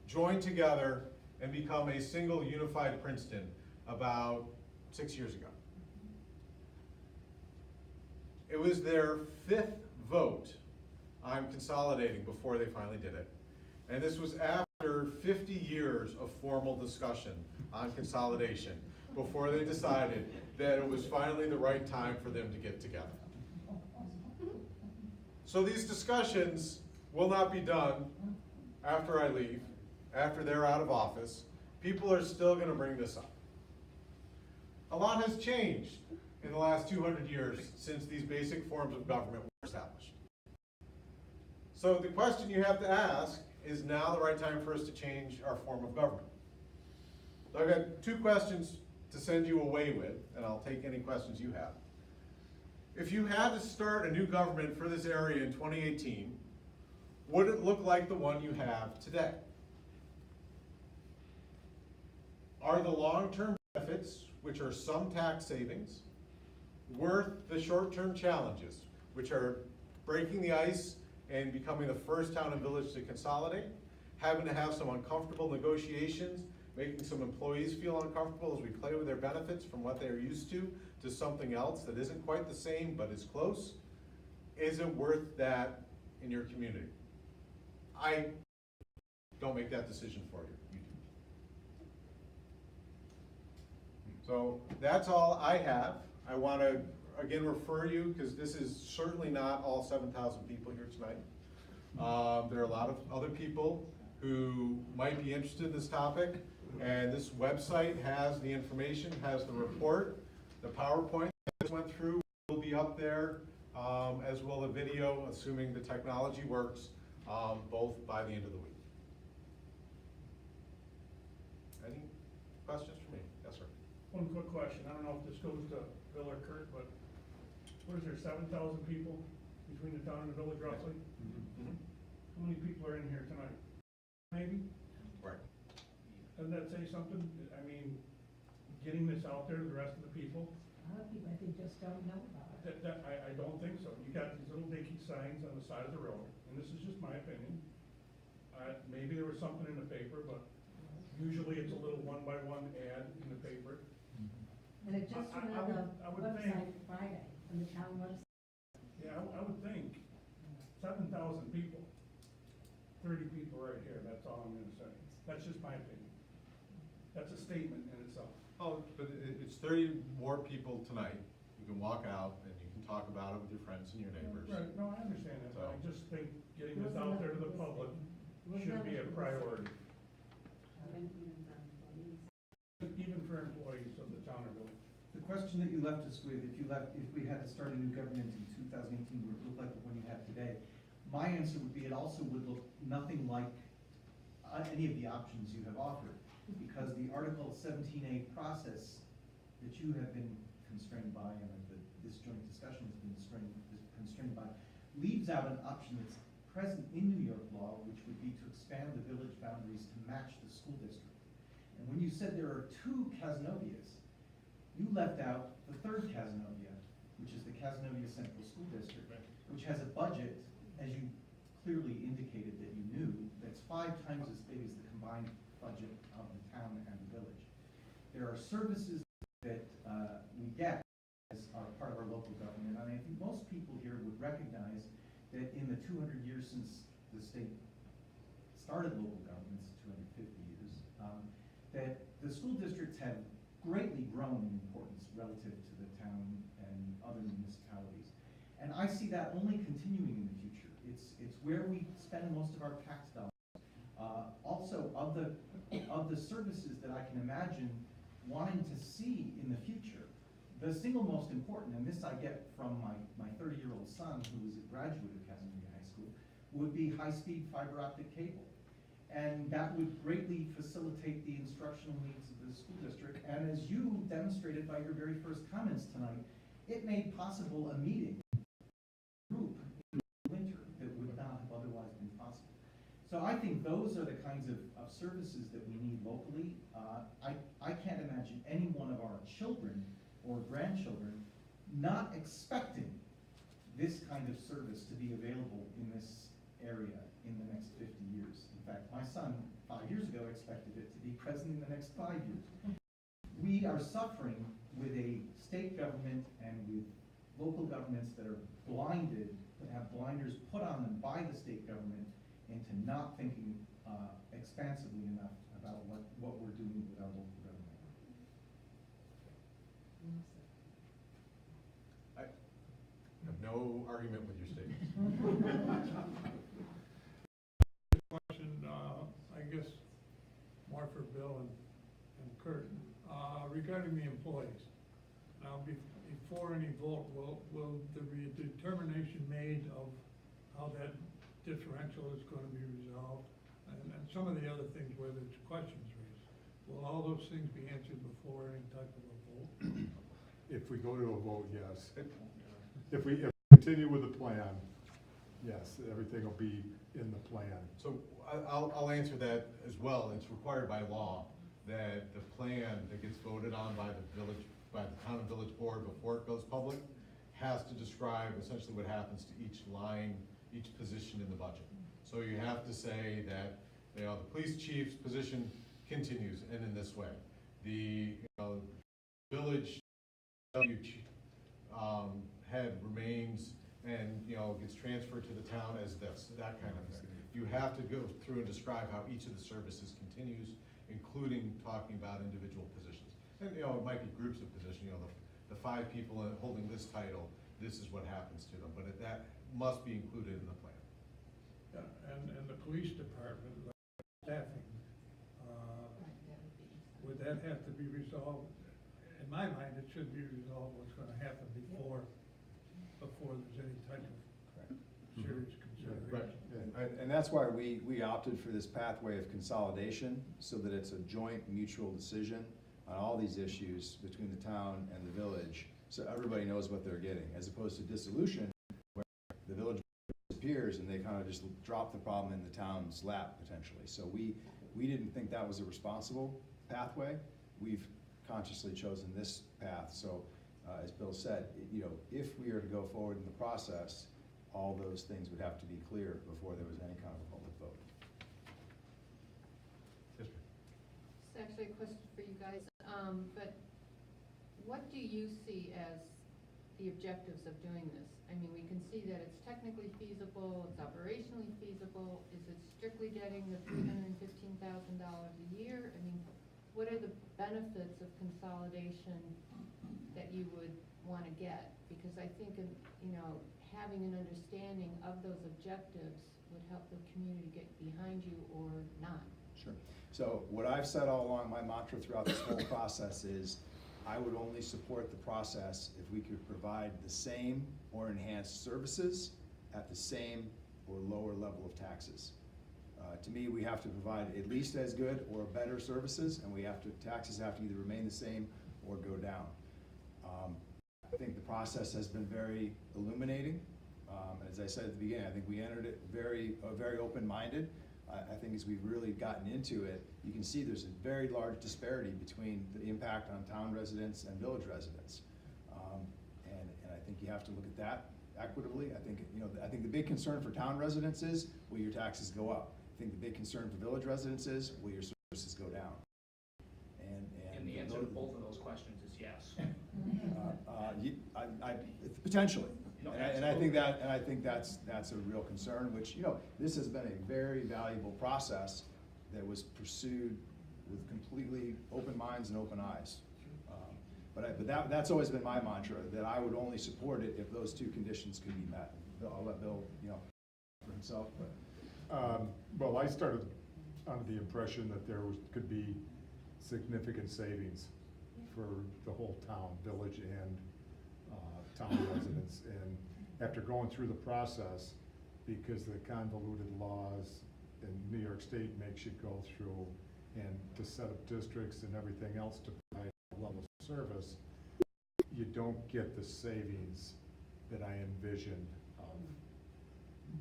B: join together and become a single unified Princeton about 6 years ago. It was their 5th vote on consolidating before they finally did it. And this was after 50 years of formal discussion on consolidation before they decided that it was finally the right time for them to get together. So these discussions will not be done after I leave, after they're out of office. People are still going to bring this up. A lot has changed in the last 200 years since these basic forms of government were established. So the question you have to ask is now the right time for us to change our form of government? So I've got 2 questions to send you away with, and I'll take any questions you have. If you had to start a new government for this area in 2018, would it look like the one you have today? Are the long-term benefits, which are some tax savings, worth the short-term challenges, which are breaking the ice and becoming the first town and village to consolidate, having to have some uncomfortable negotiations, making some employees feel uncomfortable as we play with their benefits from what they're used to something else that isn't quite the same but is close? Is it worth that in your community? I don't make that decision for you. You do. So that's all I have. I want to, again, refer you, because this is certainly not all 7,000 people here tonight. There are a lot of other people who might be interested in this topic, and this website has the information, has the report, the PowerPoint that went through will be up there, as well the video, assuming the technology works, both by the end of the week. Any questions for me? Yes, sir.
G: One quick question, I don't know if this goes to Bill or Kurt, but what is there, 7,000 people between the town and the village roughly? How many people are in here tonight? Maybe?
B: Right.
G: Doesn't that say something? I mean, getting this out there to the rest of the people?
F: A lot of people, I think, just don't know about it.
G: I don't think so. You got these little dinky signs on the side of the road, and this is just my opinion. Maybe there was something in the paper, but usually it's a little one-by-one ad in the paper.
F: And it just went
G: I
F: on the
G: would
F: website
G: think-
F: Friday, on the town website.
G: Yeah, I would think 7,000 people, 30 people right here, that's all I'm gonna say. That's just my opinion. That's a statement in itself.
B: Oh, but it's 30 more people tonight. You can walk out and you can talk about it with your friends and your neighbors.
G: Right, no, I understand that, but I
B: So-
G: just think getting this out there to the public should be a priority, even for employees of the town or village.
J: The question that you left us with, if we had to start a new government in 2018, would it look like the one you have today? My answer would be it also would look nothing like any of the options you have offered, because the Article 17A process that you have been constrained by, and that this joint discussion has been constrained by, leaves out an option that's present in New York law, which would be to expand the village boundaries to match the school district. And when you said there are 2 Cazenovias, you left out the 3rd Cazenovia, which is the Cazenovia Central School District, which has a budget, as you clearly indicated that you knew, that's 5 times as big as the combined budget of the town and the village. There are services that we get as are part of our local government, and I think most people here would recognize that in the 200 years since the state started local governments, 250 years, that the school districts have greatly grown in importance relative to the town and other municipalities. And I see that only continuing in the future. It's where we spend most of our tax dollars. Also, of the services that I can imagine wanting to see in the future, the single most important, and this I get from my 30-year-old son, who is a graduate of Cazenovia High School, would be high-speed fiber optic cable. And that would greatly facilitate the instructional needs of the school district. And as you demonstrated by your very first comments tonight, it made possible a meeting group in the winter that would not have otherwise been possible. So I think those are the kinds of services that we need locally. I can't imagine any one of our children or grandchildren not expecting this kind of service to be available in this area in the next 50 years. In fact, my son 5 years ago expected it to be present in the next 5 years. We are suffering with a state government and with local governments that are blinded, that have blinders put on them by the state government into not thinking expansively enough about what we're doing with our local government.
B: I have no argument with your statement.
G: Question, I guess, more for Bill and Kurt, regarding the employees. Now, before any vote, will there be a determination made of how that differential is going to be resolved? And some of the other things where there's questions raised. Will all those things be answered before any type of a vote?
H: If we go to a vote, yes. If we continue with the plan, yes, everything will be in the plan.
B: So I'll answer that as well. It's required by law that the plan that gets voted on by the town and village board before it goes public has to describe essentially what happens to each line, each position in the budget. So you have to say that, the police chief's position continues and in this way. The village head remains and gets transferred to the town as this, that kind of thing. You have to go through and describe how each of the services continues, including talking about individual positions. And it might be groups of positions. the 5 people holding this title, this is what happens to them, but that must be included in the plan.
G: Yeah, and the police department, like staffing,
K: Right, that would be.
G: would that have to be resolved? In my mind, it should be resolved what's gonna happen before there's any type of serious consideration.
I: And that's why we opted for this pathway of consolidation, so that it's a joint mutual decision on all these issues between the town and the village, so everybody knows what they're getting, as opposed to dissolution, where the village disappears and they kind of just drop the problem in the town's lap potentially. So we didn't think that was a responsible pathway. We've consciously chosen this path. So as Bill said, if we are to go forward in the process, all those things would have to be clear before there was any kind of a public vote.
B: Yes,
K: It's actually a question for you guys, but what do you see as the objectives of doing this? I mean, we can see that it's technically feasible, it's operationally feasible. Is it strictly getting the $315,000 a year? I mean, what are the benefits of consolidation that you would want to get? Because I think, having an understanding of those objectives would help the community get behind you or not.
I: Sure. So what I've said all along, my mantra throughout this whole process is, I would only support the process if we could provide the same or enhanced services at the same or lower level of taxes. To me, we have to provide at least as good or better services, and taxes have to either remain the same or go down. I think the process has been very illuminating. As I said at the beginning, I think we entered it very open-minded. I think as we've really gotten into it, you can see there's a very large disparity between the impact on town residents and village residents. And I think you have to look at that equitably. I think the big concern for town residents is, will your taxes go up? I think the big concern for village residents is, will your services go down?
N: And the answer to both of those questions is yes.
I: Potentially.
N: No,
I: And I think that's a real concern, which, this has been a very valuable process that was pursued with completely open minds and open eyes. But that's always been my mantra, that I would only support it if those 2 conditions could be met. I'll let Bill, for himself, but.
H: Well, I started under the impression that could be significant savings for the whole town, village and town residents. And after going through the process, because the convoluted laws in New York State makes you go through and to set up districts and everything else to provide a level of service, you don't get the savings that I envisioned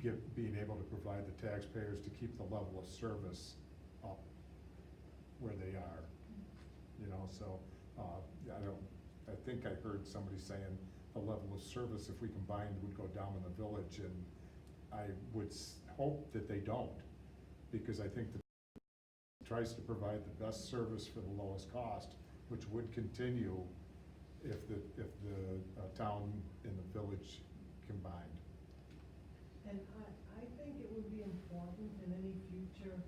H: of being able to provide the taxpayers to keep the level of service up where they are. So I think I heard somebody saying the level of service, if we combined, would go down in the village, and I would hope that they don't, because I think that it tries to provide the best service for the lowest cost, which would continue if the town and the village combined.
C: And I think it would be important in any future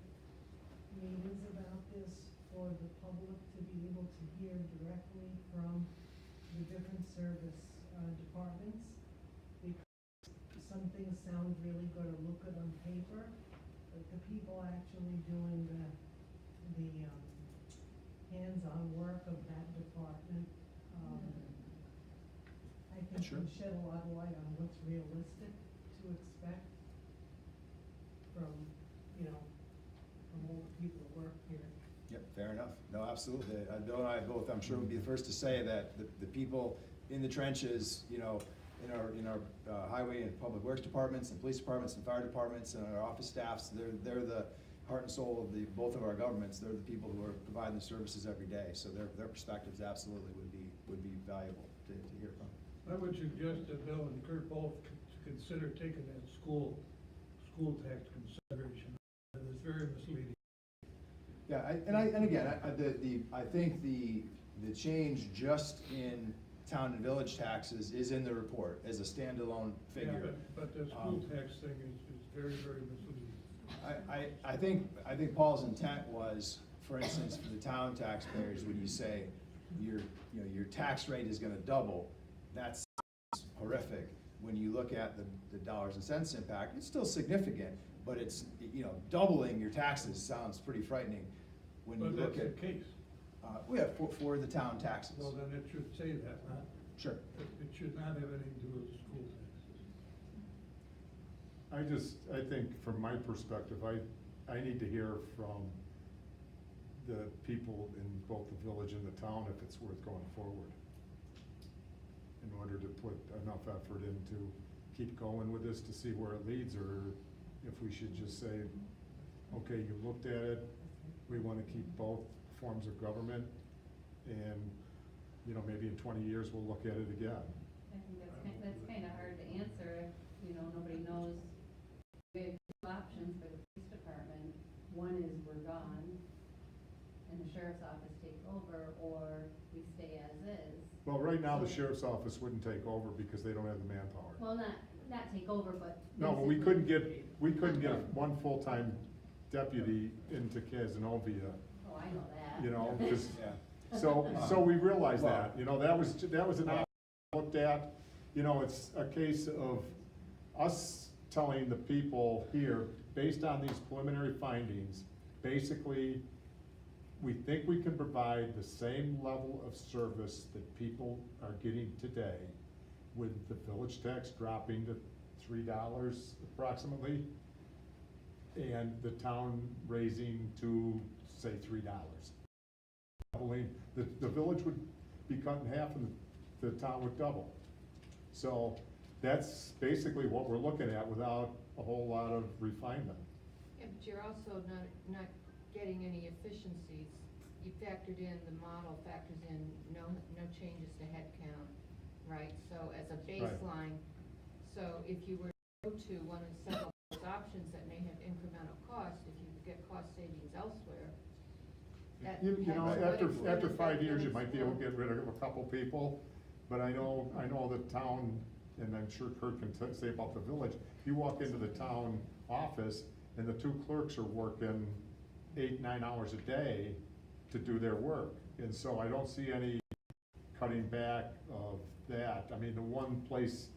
C: meetings about this for the public to be able to hear directly from the different service departments, because some things sound really good or look good on paper, but the people actually doing the hands-on work of that department, I think
I: Sure.
C: can shed a lot of light on what's realistic to expect from all the people that work here.
I: Yep, fair enough. No, absolutely. Bill and I both, I'm sure, would be the first to say that the people in the trenches, in our highway and public works departments and police departments and fire departments and our office staffs, they're the heart and soul of both of our governments. They're the people who are providing the services every day. So their perspectives absolutely would be valuable to hear from.
G: I would suggest that Bill and Kurt both consider taking that school tax consideration. It's very misleading.
I: Yeah, I think the change just in town and village taxes is in the report as a standalone figure.
G: Yeah, but the school tax thing is very, very misleading.
I: I think Paul's intent was, for instance, for the town taxpayers, when you say, your tax rate is gonna double. That's horrific. When you look at the dollars and cents impact, it's still significant, but it's, doubling your taxes sounds pretty frightening. When you
G: But
I: look
G: that's
I: at.
G: the case.
I: For the town taxes.
G: Well, then it should say that, huh?
I: Sure.
G: It should not have anything to do with the school taxes.
H: I think from my perspective, I need to hear from the people in both the village and the town if it's worth going forward. In order to put enough effort into keep going with this to see where it leads, or if we should just say, okay, you looked at it, we wanna keep both forms of government, and, maybe in 20 years, we'll look at it again.
O: I think that's kind of hard to answer if, nobody knows. We have two options for the police department. One is we're gone and the sheriff's office takes over, or we stay as is.
H: Well, right now, the sheriff's office wouldn't take over because they don't have the manpower.
O: Well, not take over, but.
H: No, but we couldn't get one full-time deputy into Cazenovia,
O: Oh, I know that.
H: 'cause, so we realized that, that was an option looked at. It's a case of us telling the people here, based on these preliminary findings, basically, we think we can provide the same level of service that people are getting today, with the village tax dropping to $3 approximately, and the town raising to, say, $3. Doubling, the village would be cut in half and the town would double. So that's basically what we're looking at without a whole lot of refinement.
K: Yeah, but you're also not getting any efficiencies. You factored in, the model factors in no changes to headcount, right? So as a baseline, so if you were to go to one of several options that may have incremental cost, if you could get cost savings elsewhere, that.
H: After 5 years, you might be able to get rid of a couple people, but I know the town, and I'm sure Kurt can say about the village, you walk into the town office and the two clerks are working 8-9 hours a day to do their work. And so I don't see any cutting back of that. I mean, the one place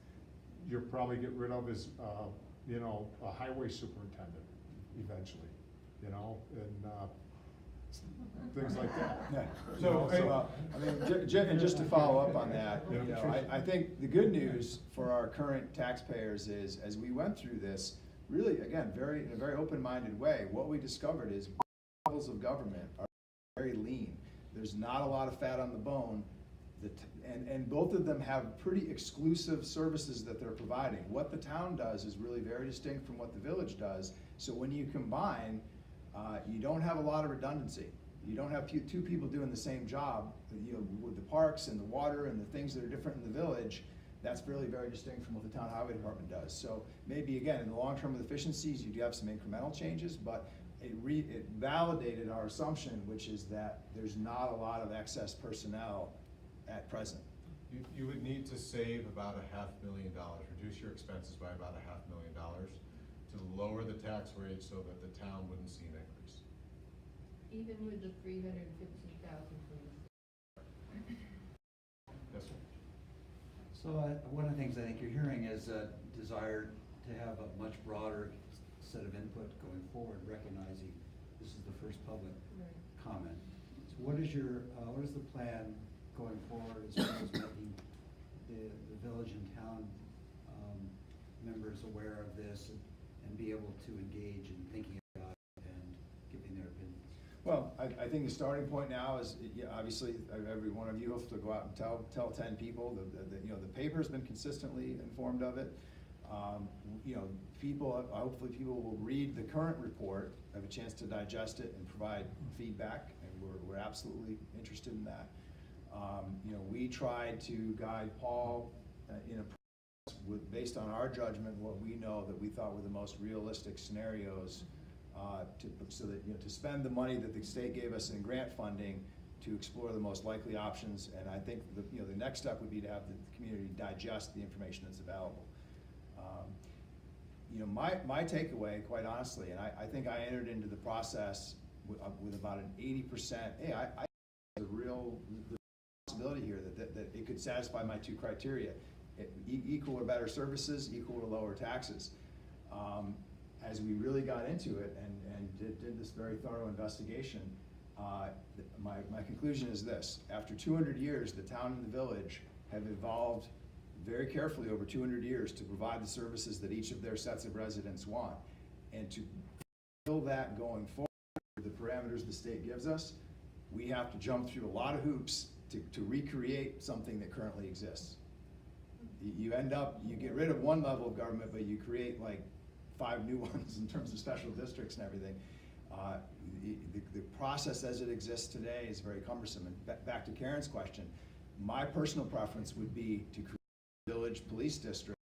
H: you'll probably get rid of is, a highway superintendent eventually, and things like that.
I: Yeah.
B: So,
I: And just to follow up on that, I think the good news for our current taxpayers is, as we went through this, really, again, in a very open-minded way, what we discovered is levels of government are very lean. There's not a lot of fat on the bone, and both of them have pretty exclusive services that they're providing. What the town does is really very distinct from what the village does. So when you combine, you don't have a lot of redundancy. You don't have two people doing the same job, with the parks and the water and the things that are different in the village. That's really very distinct from what the town highway department does. So maybe, again, in the long term with efficiencies, you do have some incremental changes, but it validated our assumption, which is that there's not a lot of excess personnel at present.
B: You would need to save about $500,000, reduce your expenses by about $500,000 to lower the tax rate so that the town wouldn't see an increase.
K: Even with the 350,000
B: Yes, sir.
P: So one of the things I think you're hearing is a desire to have a much broader set of input going forward, recognizing this is the first public comment. So what is the plan going forward as far as making the village and town members aware of this and be able to engage in thinking about it and giving their opinions?
I: Well, I think the starting point now is, obviously, every one of you has to go out and tell 10 people. The paper's been consistently informed of it. Hopefully people will read the current report, have a chance to digest it and provide feedback, and we're absolutely interested in that. We tried to guide Paul in a process based on our judgment, what we know that we thought were the most realistic scenarios, so that to spend the money that the state gave us in grant funding to explore the most likely options. And I think the next step would be to have the community digest the information that's available. My takeaway, quite honestly, and I think I entered into the process with about an 80%. Hey, I the real possibility here that it could satisfy my two criteria. Equal or better services, equal or lower taxes. As we really got into it and did this very thorough investigation, my conclusion is this: after 200 years, the town and the village have evolved very carefully over 200 years to provide the services that each of their sets of residents want. And to fulfill that going forward, the parameters the state gives us, we have to jump through a lot of hoops to recreate something that currently exists. You end up, you get rid of one level of government, but you create like 5 new ones in terms of special districts and everything. The process as it exists today is very cumbersome. And back to Karen's question, my personal preference would be to create a village police district.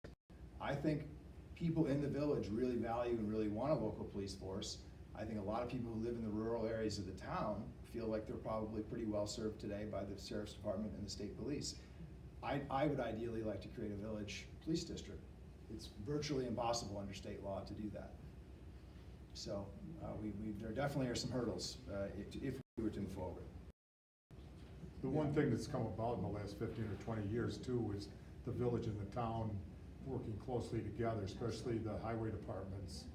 I: I think people in the village really value and really want a local police force. I think a lot of people who live in the rural areas of the town feel like they're probably pretty well served today by the sheriff's department and the state police. I would ideally like to create a village police district. It's virtually impossible under state law to do that. So there definitely are some hurdles if we were to move forward.
H: The one thing that's come about in the last 15 or 20 years too is the village and the town working closely together, especially the highway departments,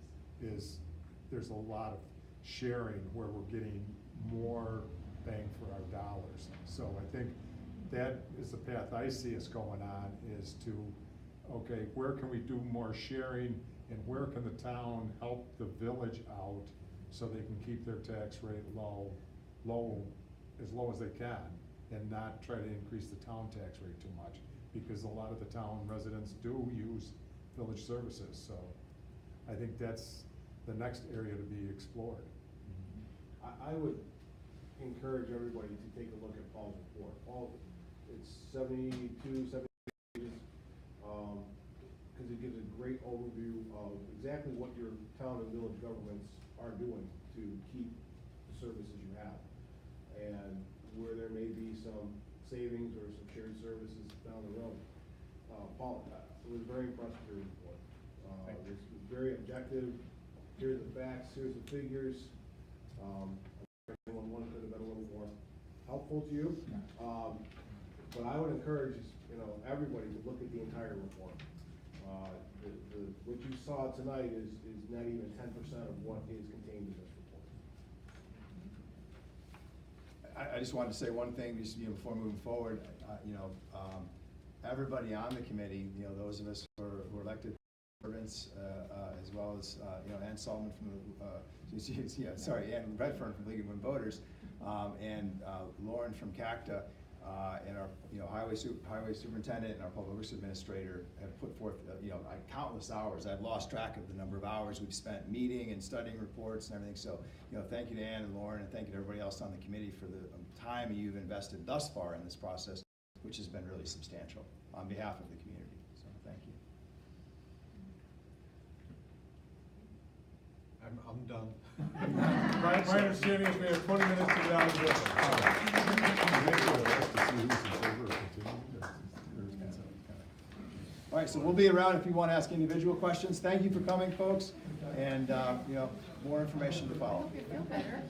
H: there's a lot of sharing where we're getting more bang for our dollars. So I think that is the path I see us going on, is to, okay, where can we do more sharing and where can the town help the village out so they can keep their tax rate low as low as they can, and not try to increase the town tax rate too much, because a lot of the town residents do use village services. So I think that's the next area to be explored.
D: I would encourage everybody to take a look at Paul's report. Paul, it's 72, 70 pages, because it gives a great overview of exactly what your town and village governments are doing to keep the services you have, and where there may be some savings or some shared services down the road. Paul, I was very impressed with your report. It was very objective. Here's the facts, here's the figures. One could have been a little more helpful to you. But I would encourage, everybody to look at the entire report. What you saw tonight is not even 10% of what is contained in this report.
I: I just wanted to say one thing just before moving forward. Everybody on the committee, those of us who are elected servants, as well as Ann Solomon from Ann Redfern from League of Women Voters, and Lauren from CACTA, and our highway superintendent and our public works administrator have put forth countless hours. I've lost track of the number of hours we've spent meeting and studying reports and everything. So thank you to Ann and Lauren, and thank you to everybody else on the committee for the time you've invested thus far in this process, which has been really substantial on behalf of the community. So thank you.
H: I'm done.
B: My understanding is we have 20 minutes to get out of
I: All right, so we'll be around if you want to ask individual questions. Thank you for coming, folks, and more information to follow.
K: Hope you feel better.